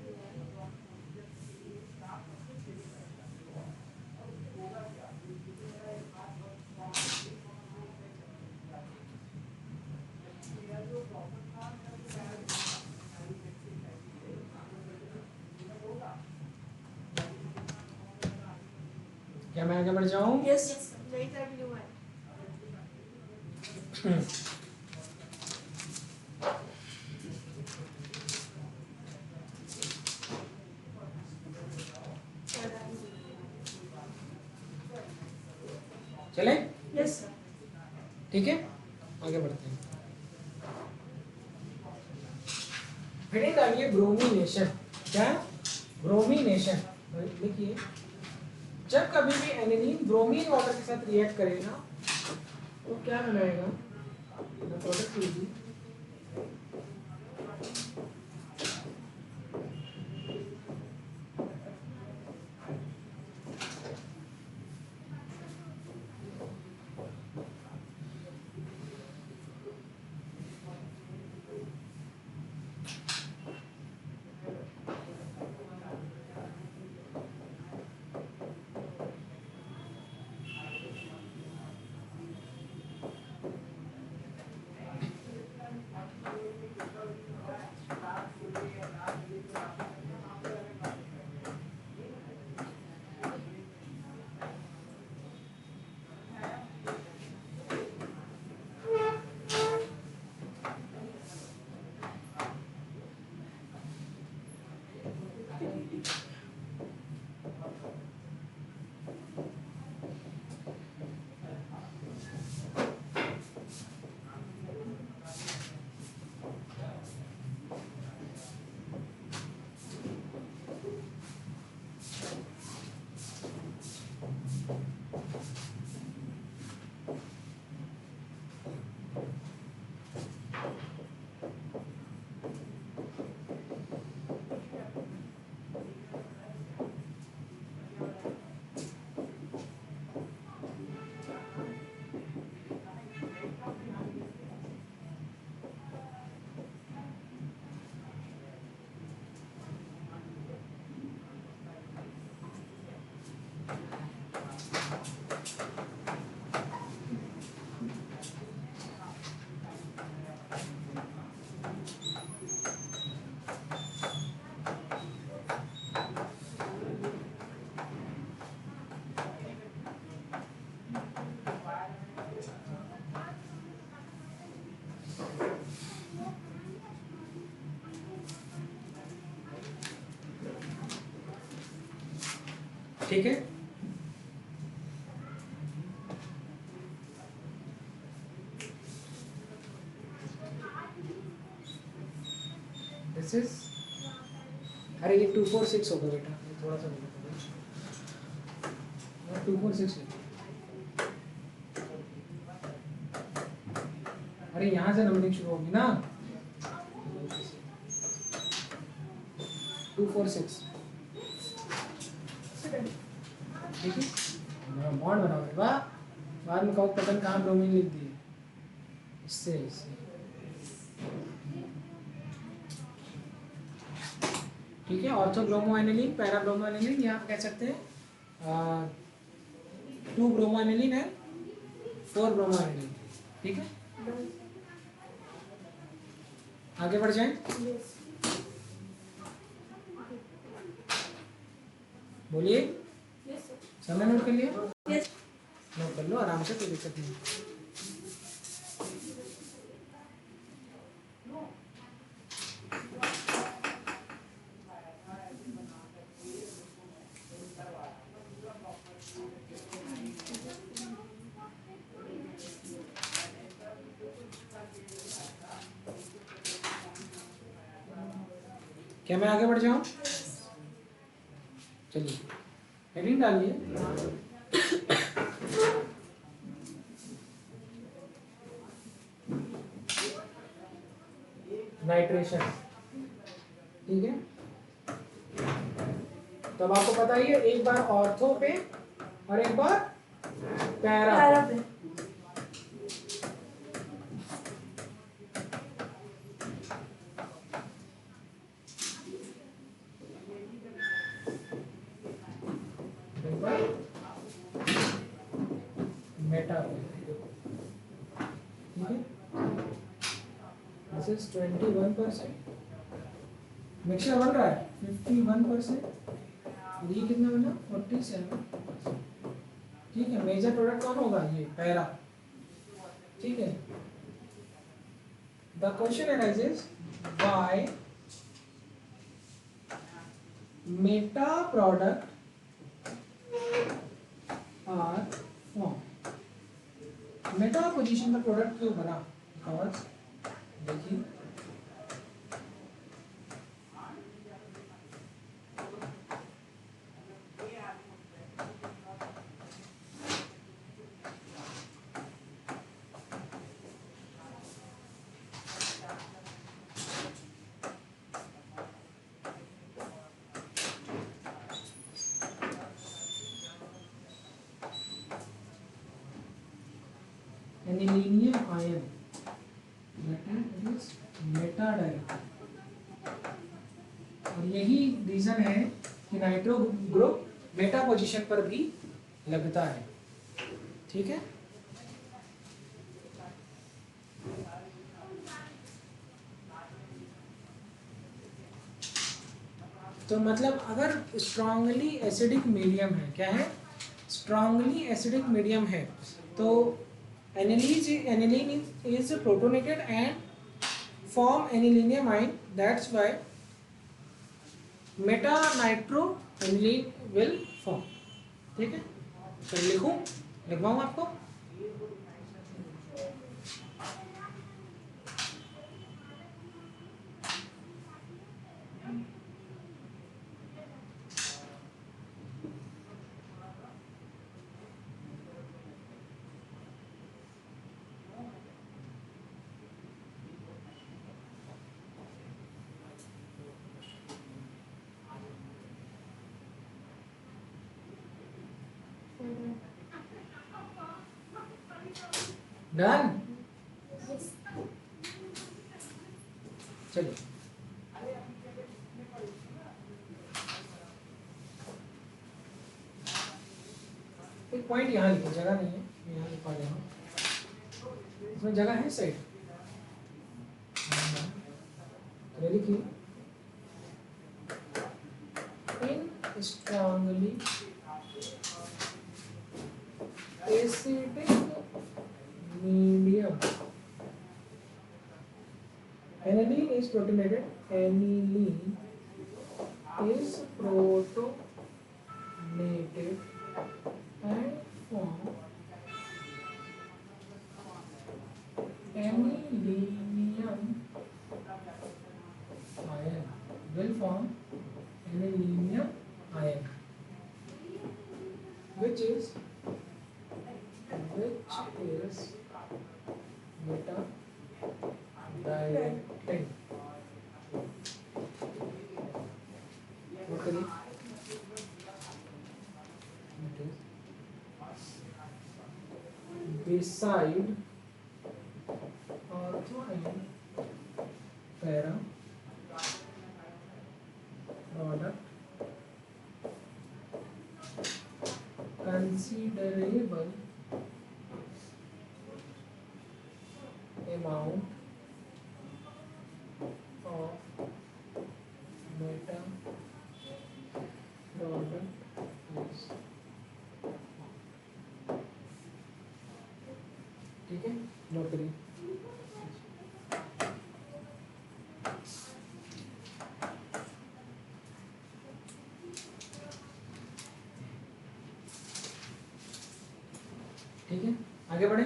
क्या मैं आगे बढ़ जाऊं? यस नहीं सर, ब्लू है। चले? Yes sir. ठीक है, आगे बढ़ते हैं। हेडिंग डालिए ब्रोमिनेशन। क्या? ब्रोमिनेशन। देखिए, जब कभी भी एनिलीन ब्रोमीन वाटर के साथ रिएक्ट करेगा तो क्या बनाएगा? प्रोडक्ट लीजिए, ठीक है, दिस इज, अरे ये 246 होगा बेटा, ये थोड़ा सा गलत होगा, 246 है। अरे यहाँ से नंबरिंग शुरू होगी ना, 246, ठीक है, बॉन्ड बनाओ वाह, बाद में कहो पतन कहाँ ब्रोमीन लिख दिए, इससे ठीक है। Ortho bromo aniline, para bromo aniline, यहाँ कह सकते हैं 2 ब्रोमो एनिलीन है, 4 ब्रोमो एनिलीन, ठीक है। आगे बढ़ जाएं, Yes. बोलिए, Yes, sir. समय नोट कर लिया, Yes. नोट कर लो आराम से, कोई दिक्कत नहीं। क्या मैं आगे बढ़ जाऊं? चलिए हेडिंग डालिए, नाइट्रेशन, ठीक है। तब आपको पता ही है, एक बार ऑर्थो पे और एक बार पैरा पैरा पे। पे। एक बार मेटा पे, ठीक है। दिस इज 21%, मिक्सचर बन रहा है 51%, ये कितना बना 47, ठीक है। मेजर प्रोडक्ट कौन होगा, ये पैरा, ठीक है। The question arises why meta product are form, meta position का प्रोडक्ट क्यों बना, बिकॉज देखिए aniline ion, that is meta direct, और यही रीजन है कि नाइट्रो ग्रुप मेटा पोजीशन पर भी लगता है, ठीक है। तो मतलब अगर स्ट्रांगली एसिडिक मीडियम है, क्या है, स्ट्रांगली एसिडिक मीडियम है, तो aniline is protonated and form anilinium ion, that's why meta nitro aniline will form, ठीक है। तो लिखूं, लिखवाऊं आपको, डन, Yes. चलिए एक पॉइंट यहाँ लिखो, जगह नहीं है, मैं यहाँ लिखवा दे रहा हूँ, इसमें जगह है साइड, ये लिखिए, in strongly acidic medium, aniline is protonated, aniline is protonated native and form anilinium ion. Will form anilinium ion, which is beta directing. What करिए? Beside ortho and para product considerable amount of beta product is, ठीक है, note करिए। ठीक है, आगे बढ़े।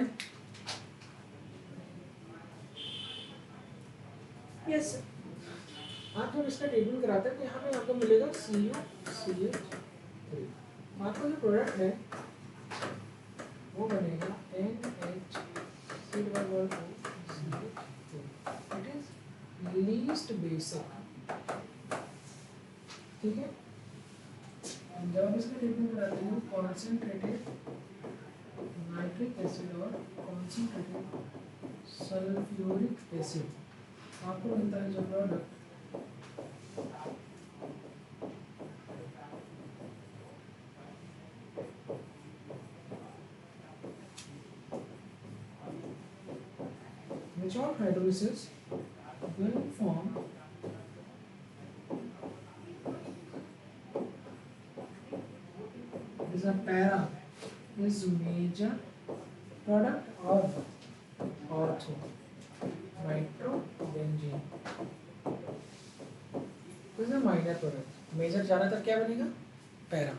Yes sir. आप जब इसका टेबल कराते हैं तो यहाँ पे आपको मिलेगा CuCH3। आपका जो प्रोडक्ट है वो बनेगा NH it is least basic. ठीक है, जब आप इसका टेबल कराते हैं कॉन्सेंट्रेटेड नाइट्रिक एसिड और कॉन्सेंट्रेटेड सल्फ्यूरिक एसिड आपको मिलता है जो product which on hydrolysis will form is a para is major product of ortho nitrobenzene. This is a minor product. Major ज्यादातर क्या बनेगा? पैरा।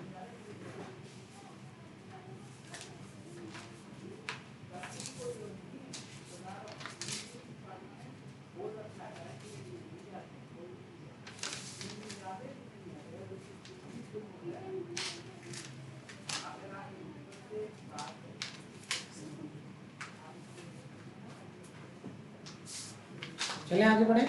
चलिए आगे बढ़े।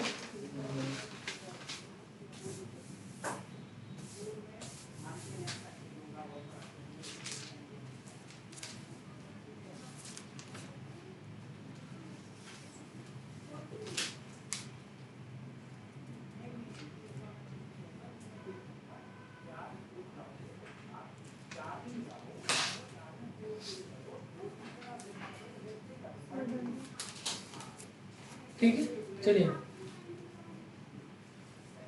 ठीक है, चलिए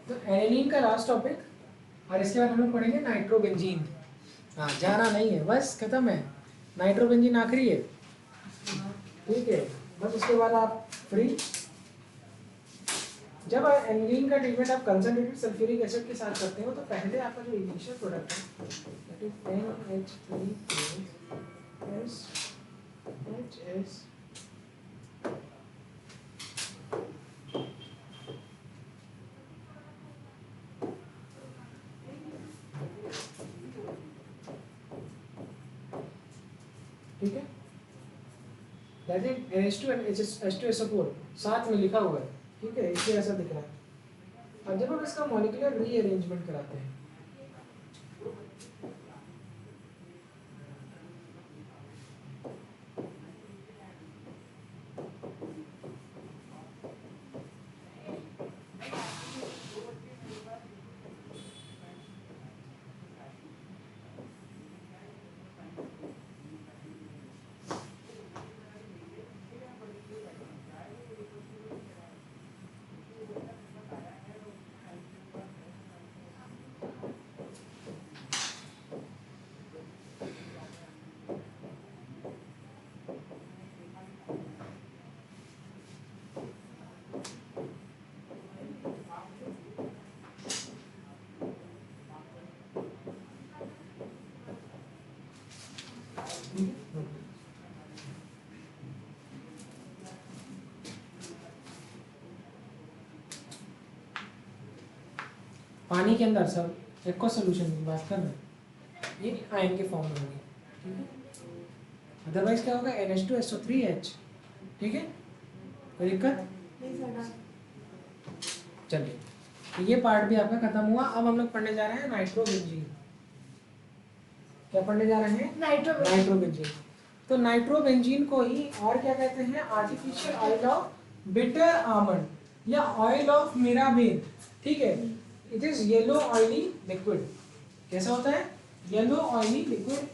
तो एनिलीन का लास्ट टॉपिक, और इसके बाद हम लोग पढ़ेंगे नाइट्रोबेंजीन। हाँ, जाना नहीं है, बस खत्म है, नाइट्रोबेंजीन आखिरी है। ठीक है, बस उसके बाद आप फ्री। जब एनिलीन का ट्रीटमेंट आप कंसंट्रेटेड सल्फ्यूरिक एसिड के साथ करते हो तो पहले आपका जो इनिशियल प्रोडक्ट है दैट इज NH3SHS ठीक है, that is NH2 and H2SO4 साथ में लिखा हुआ है। ठीक है, इसलिए ऐसा दिख रहा है। और जब हम इसका मॉलिक्यूलर रीअरेंजमेंट कराते हैं पानी के अंदर सब एक्वा सोल्यूशन की बात कर रहे हैं, ये आयन के फॉर्म में होगी, ठीक है। अदरवाइज क्या होगा, NH2SO3H, ठीक है, कोई दिक्कत? नहीं सर। चलिए, तो ये पार्ट भी आपका खत्म हुआ। अब हम लोग पढ़ने जा रहे हैं नाइट्रोबेंजीन। क्या पढ़ने जा रहे हैं? नाइट्रोबेंजीन। तो नाइट्रोबेंजीन को ही और क्या कहते हैं? Artificial oil of bitter almond या ऑयल ऑफ मिराबेन, ठीक है। It is yellow oily liquid. कैसा होता है? येलो ऑयली लिक्विड,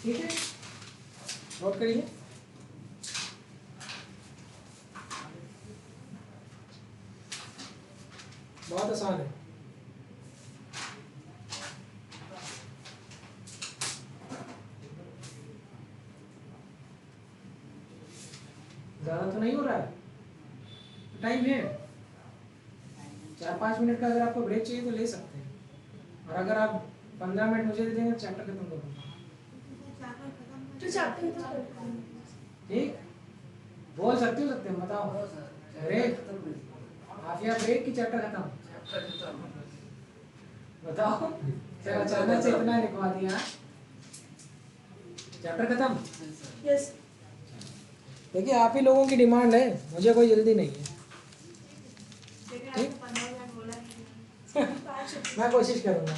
ठीक है, नोट करिए। बहुत आसान है। ज्यादा तो नहीं हो रहा है, टाइम है 4-5 मिनट का। अगर आपको ब्रेक चाहिए तो ले सकते हैं, और अगर आप 15 मिनट मुझे दे देंगे तो चैप्टर खत्म कर दूंगा, तो चैप्टर खत्म कर दो। ठीक? बोल सकते हो, सकते हैं, बताओ। ब्रेक, आफिया ब्रेक की चैप्टर खत्म, बताओ। सर अचानक से इतना लिखवा दिया, चैप्टर खत्म। यस। देखिए आप ही लोगों की डिमांड है, मुझे कोई जल्दी नहीं है। ठीक। 15 मिनट बोला है। मैं कोशिश करूंगा,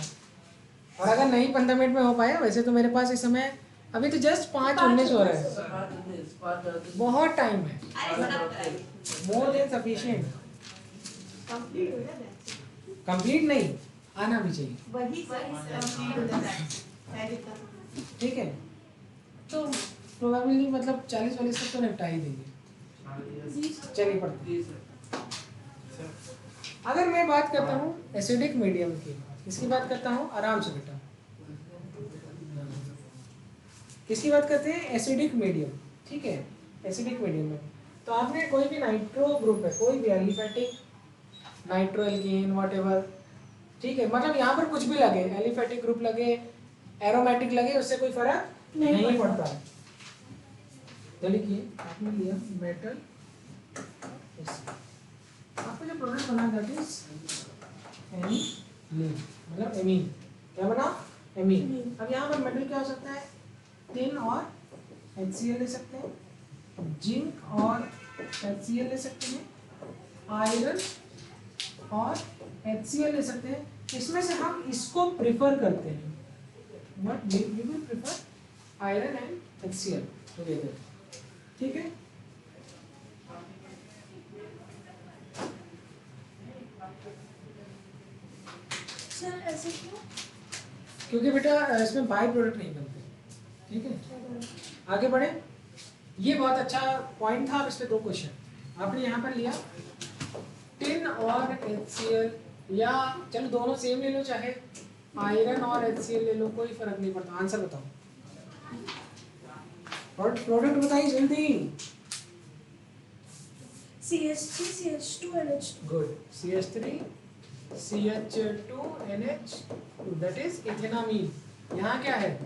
और अगर नहीं 15 मिनट में हो पाया, वैसे तो मेरे पास इस समय अभी तो जस्ट 5:19 हो रहा है, बहुत टाइम है, मोर देन सफिशिएंट। कंप्लीट हो जाए। कंप्लीट नहीं, आना भी चाहिए, वही कंप्लीट हो जाए। ठीक है। तो प्रोबेबली मतलब 40-40 तक तो निपटा ही देंगे। चलिए पढ़ते हैं। अगर मैं बात करता हूँ एसिडिक मीडियम की, किसकी बात करता हूँ? आराम से बेटा, किसकी बात करते हैं? एसिडिक मीडियम, ठीक है। एसिडिक मीडियम में तो आपने कोई भी नाइट्रो ग्रुप है, कोई भी एलिफेटिक, नाइट्रो एल्कीन, व्हाटएवर, ठीक है, मतलब यहाँ पर कुछ भी लगे, एलिफेटिक ग्रुप लगे, एरोमेटिक लगे, उससे कोई फर्क नहीं पड़ता है। तो लिखिए, आपने लिया मेटल, आपको जो प्रोडक्ट बना दैट इज एमीन, मतलब एमीन। क्या बना? एमीन। अब यहाँ पर मेटल क्या हो सकता है? टिन और HCl ले सकते हैं, जिंक और HCl ले सकते हैं, आयरन और HCl ले सकते हैं। इसमें से हम इसको प्रेफर करते हैं, what we will prefer iron and HCl together, ठीक है। सर ऐसे क्यों? क्योंकि बेटा इसमें बाय प्रोडक्ट नहीं बनते, ठीक है। आगे बढ़े, ये बहुत अच्छा पॉइंट था। अब इस पे 2 क्वेश्चन आपने यहाँ पर लिया, टिन और HCl, या चलो दोनों सेम ले लो, चाहे आयरन और HCl ले लो, कोई फर्क नहीं पड़ता। आंसर बताओ, और प्रोडक्ट बताइए जल्दी। CH3 CH2 NH2। Good, CH3 CH2NH2, that is ethanamine. यहाँ क्या है?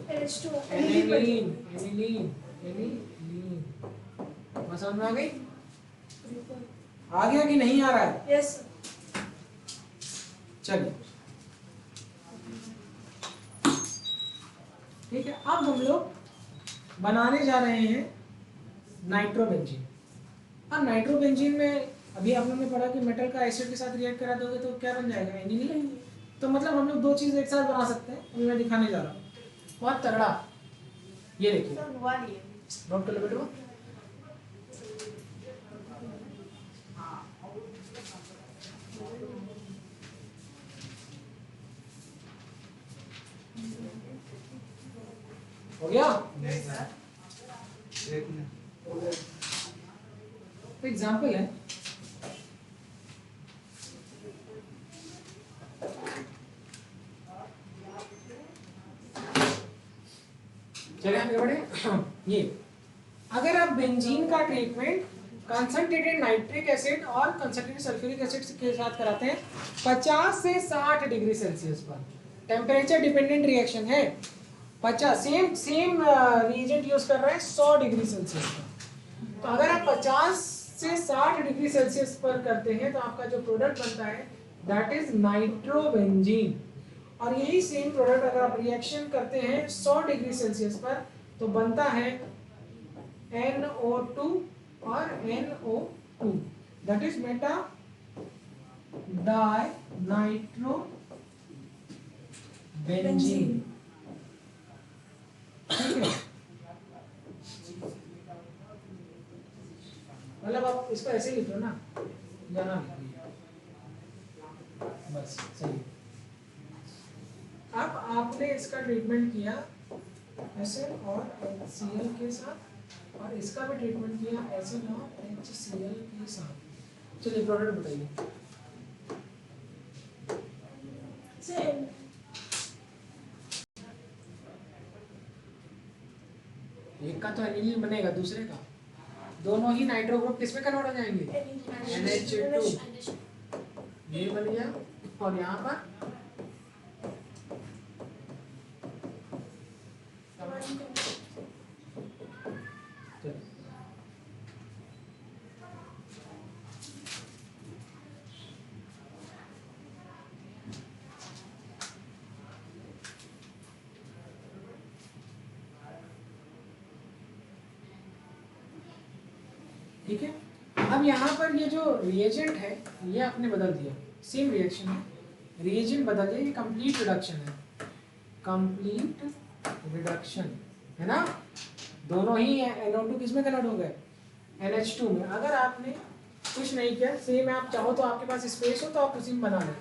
NH2 aniline, aniline, aniline. बात समझ में आ गई? आ गया कि नहीं आ रहा है? यस। चलिए, ठीक है। अब हम लोग बनाने जा रहे हैं नाइट्रोबेंजीन। अब नाइट्रोबेंजीन में अभी आप लोगों ने पढ़ा कि मेटल का एसिड के साथ रिएक्ट करा दोगे तो क्या बन जाएगा? एनिलीन। तो मतलब हम लोग 2 चीज एक साथ बना सकते हैं, अभी मैं दिखाने जा रहा हूँ, बहुत तगड़ा। ये देखिए, सर हुआ नहीं है। नोट कर लो बेटा। हो गया? एग्जाम्पल है, चलिए आगे बढ़े। ये अगर आप बेंजीन का ट्रीटमेंट कंसंट्रेटेड नाइट्रिक एसिड और कंसंट्रेटेड सल्फ्यूरिक एसिड के साथ कराते हैं 50 से 60 डिग्री सेल्सियस पर, टेम्परेचर डिपेंडेंट रिएक्शन है। 50 सेम रिएजेंट यूज कर रहे हैं 100 डिग्री सेल्सियस पर। तो अगर आप 50 से 60 डिग्री सेल्सियस पर करते हैं तो आपका जो प्रोडक्ट बनता है दैट इज नाइट्रोबेंजीन। और यही सेम प्रोडक्ट अगर आप रिएक्शन करते हैं 100 डिग्री सेल्सियस पर तो बनता है NO2 और NO2 that is meta dinitrobenzene. ठीक है, मतलब आप इसको ऐसे लिख लो ना, यहाँ बस सही। अब आपने इसका ट्रीटमेंट किया ऐसे और HCl के साथ, और इसका भी ट्रीटमेंट किया ऐसे और HCl के साथ। चलिए प्रोडक्ट बताइए। सेम एक का तो एनिलीन बनेगा, दूसरे का दोनों ही नाइट्रो ग्रुप किस में कन्वर्ट हो जाएंगे? NH2 ये बन गया, और यहाँ पर ठीक है। अब यहाँ पर ये जो रिएजेंट है ये आपने बदल दिया, सेम रिएक्शन है, रिएजेंट बदल दिया, ये कंप्लीट रिडक्शन है, कंप्लीट रिडक्शन है ना। दोनों ही NO2 किस में कन्वर्ट हो गए? NH2 में। अगर आपने कुछ नहीं किया, सेम आप चाहो तो आपके पास स्पेस हो तो आप उसी में बना लें,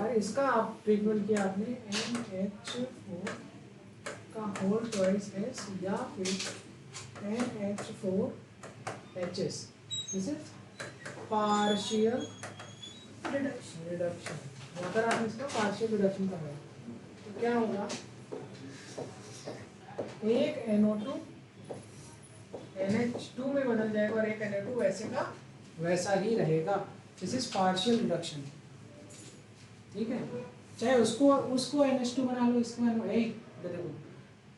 और इसका आप ट्रीटमेंट किया आपने NH4 का होल ट्वाइस एस या फिर NH4HS। This is partial reduction. अगर आप इसका पार्शियल रिडक्शन कर रहे हैं तो क्या होगा? एक NO2 NH2 में बदल जाएगा और एक NO2 वैसे का वैसा ही रहेगा। This is partial reduction. ठीक है, चाहे उसको NH2 बना लो, इसको देखो,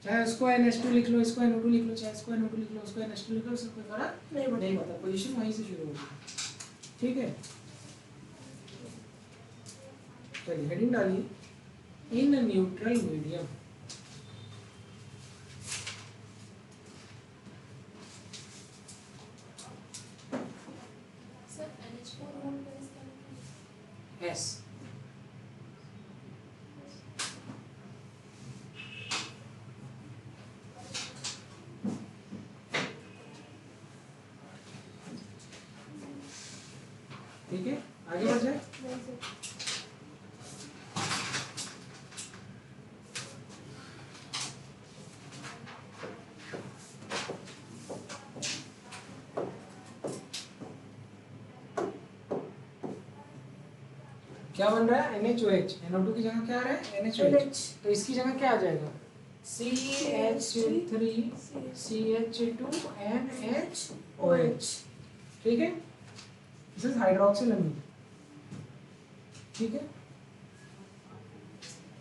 चाहे उसको NH2 लिख लो, इसको NO2 लिख लो, चाहे इसको NO2 लिख लो, उसको NH2 लिख लो, उससे कोई फर्क नहीं पड़ता, पोजीशन वहीं से शुरू होगी। ठीक है, चलिए हेडिंग डालिए, in neutral medium. Sir NH4 whole का इसका मतलब एस ठीक है, आगे बढ़ जाए। नहीं सर क्या बन रहा है? NaOH। NO2 की जगह क्या आ रहा है? NaOH। तो इसकी जगह क्या आ जाएगा? CH3 CH2 NaOH। ठीक है, दिस इज हाइड्रोक्सिलअमीन। ठीक है,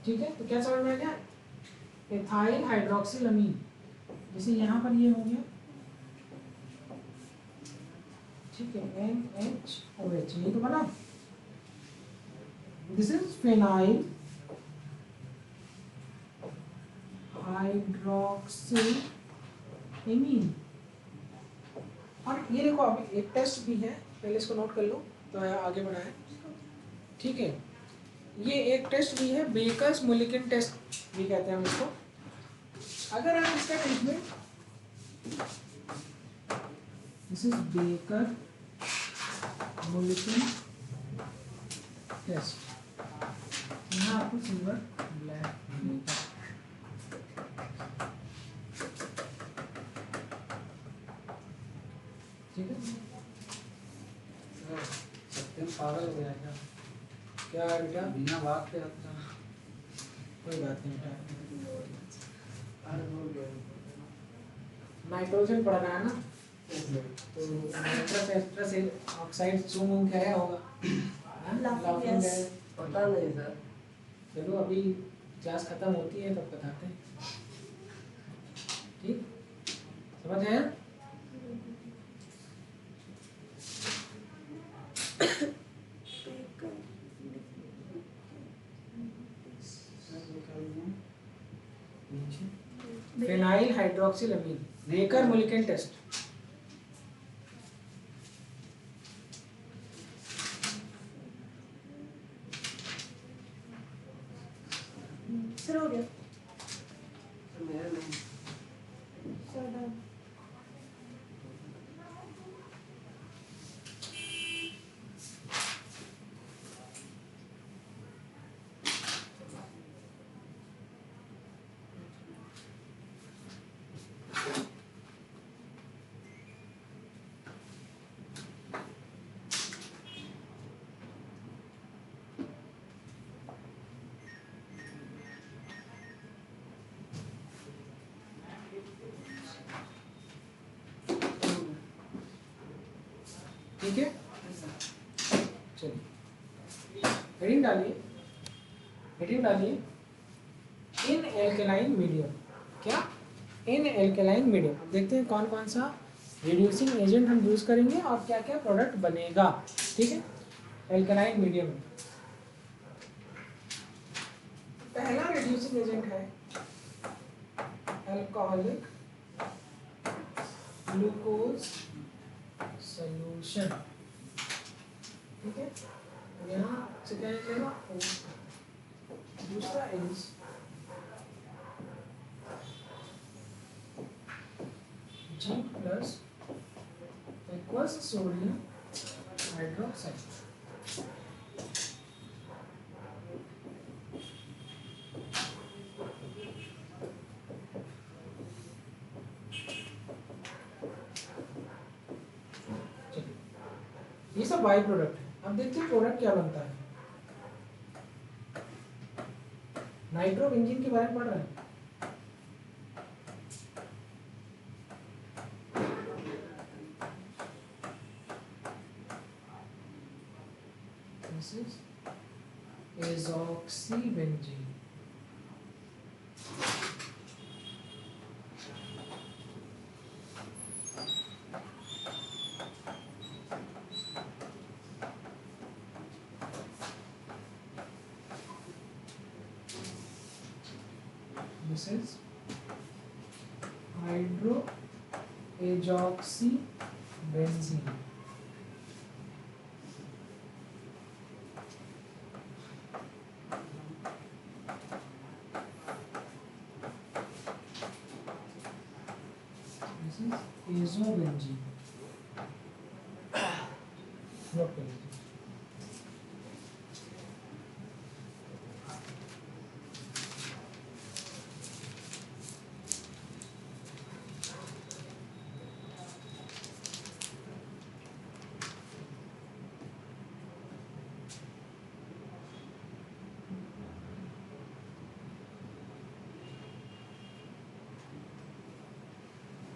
ठीक है, तो क्या समझ में आ गया? एथाइल हाइड्रोक्सिलअमीन, जैसे यहाँ पर ये हो गया, ठीक है, NaOH नहीं तो बना। This is phenyl hydroxylamine। और ये देखो अभी एक टेस्ट भी है, पहले इसको नोट कर लो तो आगे बढ़ाएं। ठीक है, ये एक टेस्ट भी है, बेकर्स मुलिकन टेस्ट भी कहते हैं हम इसको। अगर आप इसका treatment, this is Baker Mulliken test, यहाँ आपको सिल्वर ब्लैक मिलता है। ठीक है, सत्यम पागल हो गया क्या? क्या है बेटा? बिना बात के आता कोई बात नहीं बेटा, अरे हो गया। नाइट्रोजन पढ़ना है ना, तो नाइट्रस एस्ट्रस ऑक्साइड सुम क्या है होगा, Laughing Laughing gas. gas। पता नहीं सर। चलो अभी क्लास खत्म होती है तब बताते हैं, ठीक, समझ आया? फिनाइल हाइड्रोक्सिल अमीन, रेकर मुलिकन टेस्ट। सर हो गया। मेरा नहीं। Sir done. ठीक है, चलिए हेडिंग डालिए, हेडिंग डालिए इन एल्केलाइन मीडियम। क्या? इन एल्केलाइन मीडियम। अब देखते हैं कौन कौन सा रिड्यूसिंग एजेंट हम यूज करेंगे और क्या क्या प्रोडक्ट बनेगा। ठीक है, एल्केलाइन मीडियम में पहला रिड्यूसिंग एजेंट है अल्कोहलिक ग्लूकोज सॉल्यूशन। ठीक है, यहाँ से क्या निकलेगा O, दूसरा is G plus aqueous sodium hydroxide. ये सब बाई प्रोडक्ट है। अब देखते हैं प्रोडक्ट क्या बनता है। नाइट्रो बेंजीन के बारे में पढ़ रहे हैं। This is azoxybenzene। This is hydroazoxybenzene। This is azobenzene। Note कर लीजिए।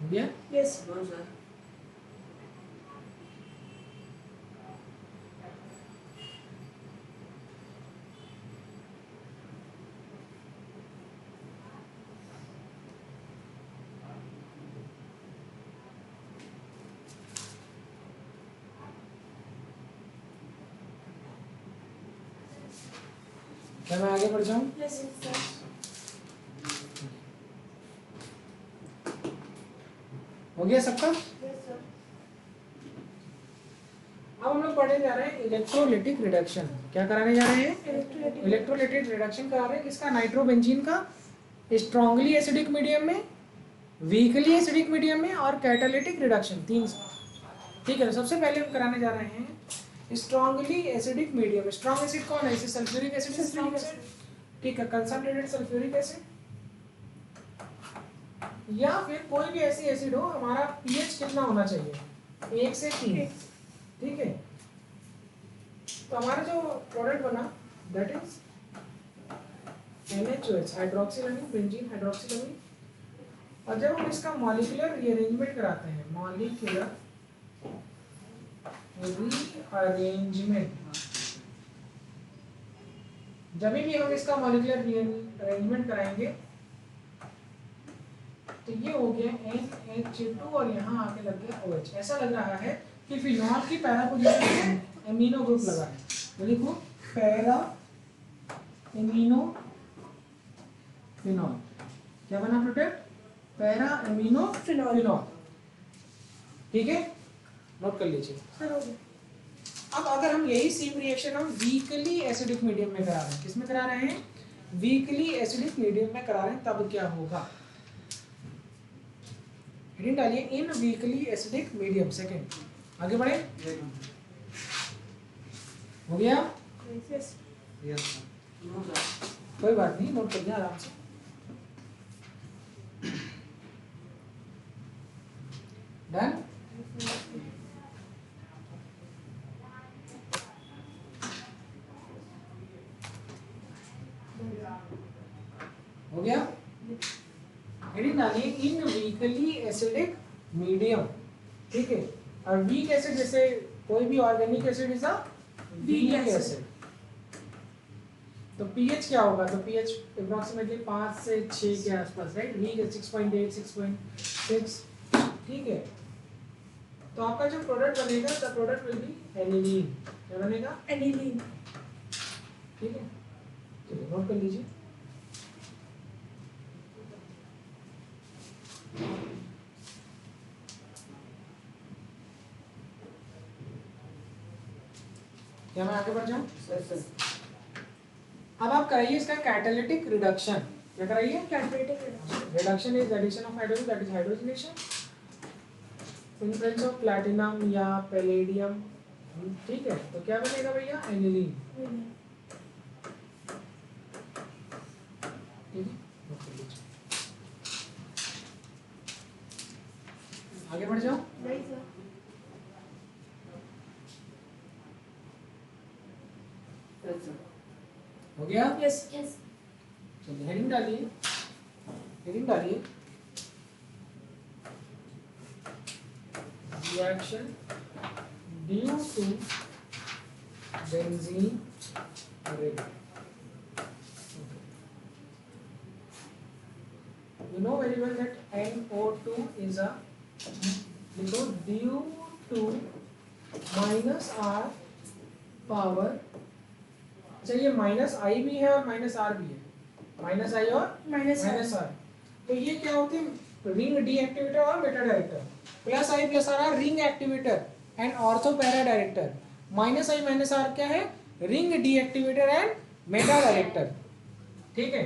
हो गया? यस। No sir. क्या मैं आगे बढ़ जाऊं? Yes sir. हो गया सबका? Yes sir. अब हम लोग पढ़ने जा रहे हैं इलेक्ट्रोलिटिक रिडक्शन। क्या कराने जा रहे हैं? इलेक्ट्रोलिटिक रिडक्शन करा रहे हैं। किसका? नाइट्रोबेंजीन का। स्ट्रांगली एसिडिक मीडियम में, वीकली एसिडिक मीडियम में और कैटालिटिक रिडक्शन, तीन। ठीक है, तो सबसे पहले हम कराने जा रहे हैं strongly acidic medium. Strong acid कौन है? इसे सल्फ्यूरिक एसिड से स्ट्रांग एसिड। ठीक है, कंसंट्रेटेड सल्फ्यूरिक एसिड या फिर कोई भी ऐसी एसिड हो, हमारा पीएच कितना होना चाहिए? 1 से 3। ठीक है, तो हमारा जो प्रोडक्ट बना दैट इज NaOH, हाइड्रोक्सिलामीन बेंजीन हाइड्रोक्सिलामीन। और जब हम इसका मॉलिक्यूलर रीअरेंजमेंट कराते हैं, मॉलिक्यूलर रीअरेंजमेंट जब भी हम इसका मॉलिक्यूलर अरेंजमेंट कराएंगे तो ये हो गया NH2 और यहाँ आके लग गया OH। ऐसा लग रहा है कि फिनॉल की पैरा पोजीशन एमिनो ग्रुप लगा है। तो देखो पैरा एमिनो फिनॉल क्या बना product? Para amino phenol. Phenol. ठीक है, नोट कर लीजिए। सर हो गया। अब अगर हम यही सेम रिएक्शन हम वीकली एसिडिक मीडियम में करा रहे हैं, किसमें करा रहे हैं? वीकली एसिडिक मीडियम में करा रहे हैं, तब क्या होगा? हेडिंग डालिए in weakly acidic medium. Second, आगे बढ़े। हो गया? यस। No sir. कोई बात नहीं, नोट कर लिया आराम से। डन। हो गया? हेडिंग डालिए इन वीकली एसिडिक मीडियम। ठीक है, और वीक एसिड जैसे कोई भी organic acid is a weak acid. तो पीएच क्या होगा? तो पीएच अप्रोक्सीमेटली 5 से 6 के आसपास, राइट? वीक है 6.8 6.6। ठीक है, तो आपका जो प्रोडक्ट बनेगा the product will be aniline. क्या बनेगा? एनिलीन। ठीक है, चलिए नोट कर लीजिए। क्या मैं आगे बढ़ जाऊं? सर। अब आप कराइए इसका कैटालिटिक रिडक्शन। क्या कराइए? Catalytic reduction. Reduction is addition of hydrogen, that is hydrogenation in presence of platinum या पैलेडियम। ठीक है, तो क्या बनेगा भैया? एनिलीन। ठीक है, नोट कर लीजिए। आगे बढ़ जाओ। नहीं सर। सर। हो गया? Yes yes. चलिए हेडिंग डालिए, हेडिंग डालिए reaction due to benzene ring. You know very well that NO2 is a due to minus R power। अच्छा, ये माइनस आई भी है और माइनस आर भी है, माइनस आई और माइनस माइनस आर। तो ये क्या होते हैं? रिंग डीएक्टिवेटर और meta director. Plus I plus R ring activator and ortho para director. Minus I minus R क्या है? Ring deactivator and meta director. ठीक है,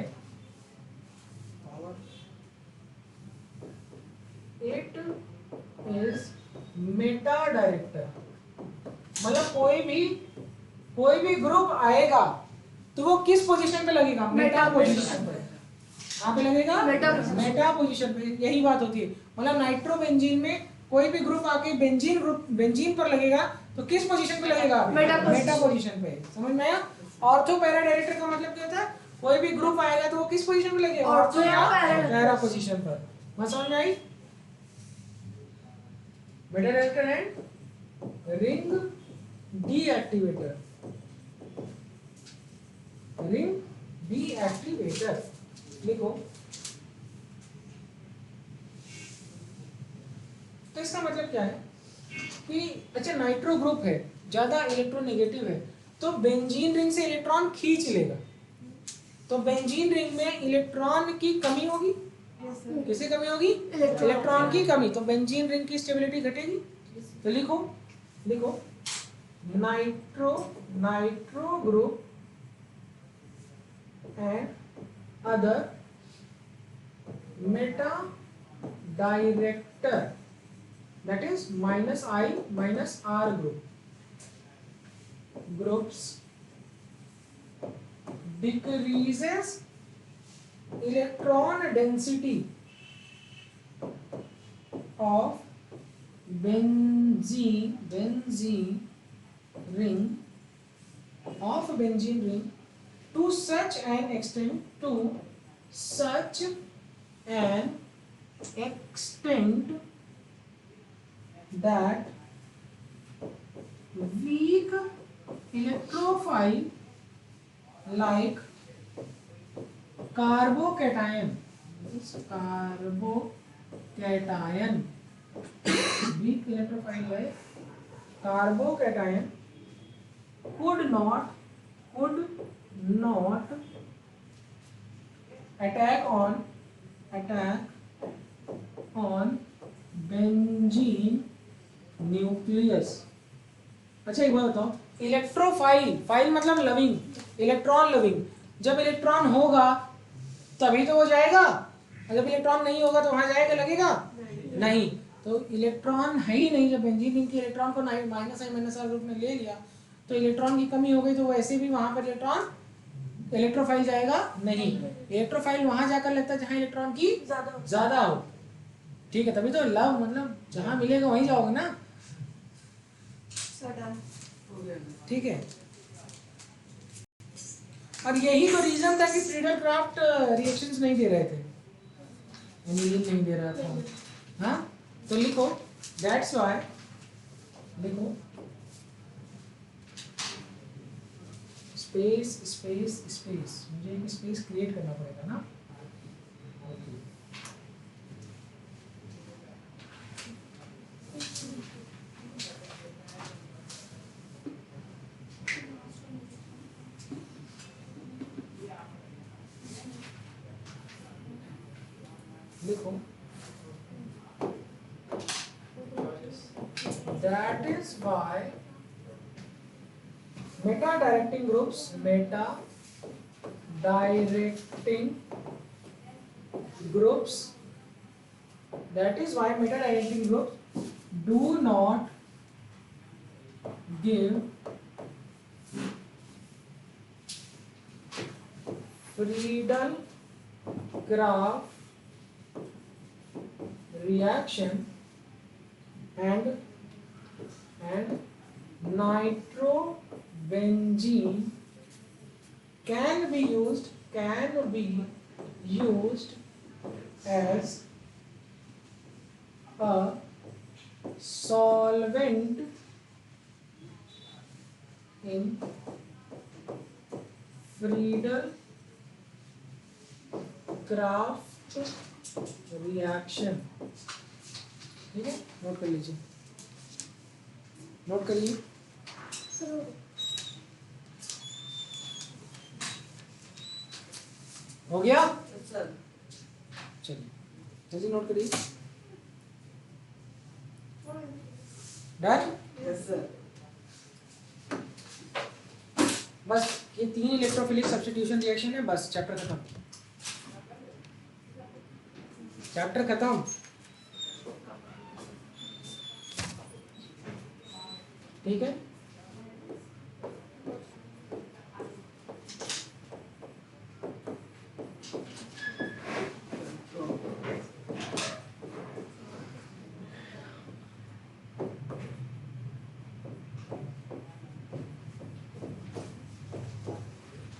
इट इज मेटा डायरेक्टर। मतलब कोई भी ग्रुप आएगा तो वो किस पोजीशन पे लगेगा? मेटा पोजीशन पे। कहाँ पे लगेगा? मेटा पोजीशन पे। यही बात होती है। मतलब नाइट्रोबेंजीन में कोई भी ग्रुप आके बेंजीन पर लगेगा तो किस पोजीशन पे लगेगा? मेटा पोजीशन पे। समझ में आया? ऑर्थो पैरा डायरेक्टर का मतलब क्या होता है? कोई भी ग्रुप आएगा तो वो किस पोजीशन पे लगेगा? ऑर्थो या पैरा पोजीशन पर। बात समझ में आई? Meta director and ring deactivator. Ring deactivator लिखो। तो इसका मतलब क्या है कि अच्छा नाइट्रो ग्रुप है, ज्यादा इलेक्ट्रोनेगेटिव है, तो बेंजीन रिंग से इलेक्ट्रॉन खींच लेगा। तो बेंजीन रिंग में इलेक्ट्रॉन की कमी होगी। किसकी कमी होगी? इलेक्ट्रॉन की कमी। तो बेंजीन रिंग की स्टेबिलिटी घटेगी। तो लिखो nitro group and other meta director, that is minus I minus R groups decreases electron density of benzene ring to such an extent that weak electrophile like carbocation, carbocation, weak electrophile है, carbocation could not attack on benzene nucleus. अच्छा एक बात बताओ, electrophile, file मतलब loving, electron loving, जब electron होगा तभी तो वो जाएगा, और जब इलेक्ट्रॉन नहीं होगा तो वहां जाएगा, लगेगा नहीं। तो इलेक्ट्रॉन है ही नहीं, जब बेंजीन के इलेक्ट्रॉन को -I रूप में ले लिया तो इलेक्ट्रॉन की कमी हो गई, तो वैसे भी वहां पर इलेक्ट्रॉन इलेक्ट्रोफाइल जाएगा नहीं। इलेक्ट्रोफाइल वहां जाकर लगता है जहां इलेक्ट्रॉन की ज्यादा हो, ठीक है, तभी तो लव मतलब जहां मिलेगा वहीं जाओगे ना, ठीक है। और यही तो रीजन था कि फ्रीडल क्राफ्ट रिएक्शंस नहीं दे रहे थे, एनिलीन नहीं दे रहा था, हाँ। तो लिखो दैट्स व्हाई, लिखो स्पेस स्पेस स्पेस, मुझे एक स्पेस क्रिएट करना पड़ेगा ना, लिखो that is why meta directing groups that is why meta directing groups do not give Friedel Crafts reaction and nitrobenzene can be used as a solvent in Friedel Crafts reaction, ठीक है, note कर लीजिए, note करिए। हो गया, चलिए जल्दी note करिए, डन। बस ये 3 इलेक्ट्रोफिलिक सब्स्टिट्यूशन रिएक्शन है, बस चैप्टर खत्म, चैप्टर खत्म, ठीक है।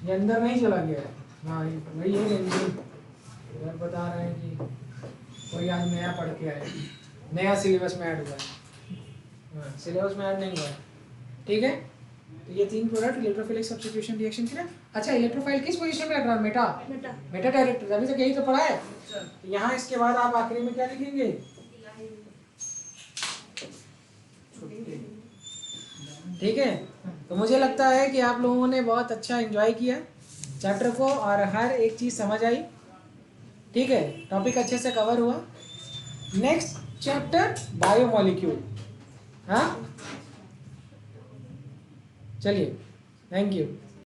ये अंदर नहीं चला गया है, हाँ वही है बेंजीन, बता रहे हैं कि कोई आज नया पढ़ के आए, नया सिलेबस में ऐड हुआ है, हाँ सिलेबस में ऐड नहीं हुआ है, ठीक है। तो ये 3 प्रोडक्ट इलेक्ट्रोफिलिक सब्स्टिट्यूशन रिएक्शन के लिए। अच्छा इलेक्ट्रोफाइल किस पोजीशन में रख रहा है, मेटा डायरेक्टर, अभी तक यही तो पढ़ा है। तो यहाँ इसके बाद आप आखिरी में क्या लिखेंगे, ठीक है। तो मुझे लगता है कि आप लोगों ने बहुत अच्छा एंजॉय किया चैप्टर को और हर एक चीज़ समझ आई, ठीक है, टॉपिक अच्छे से कवर हुआ। नेक्स्ट चैप्टर बायोमोलिक्यूल, हाँ चलिए, थैंक यू।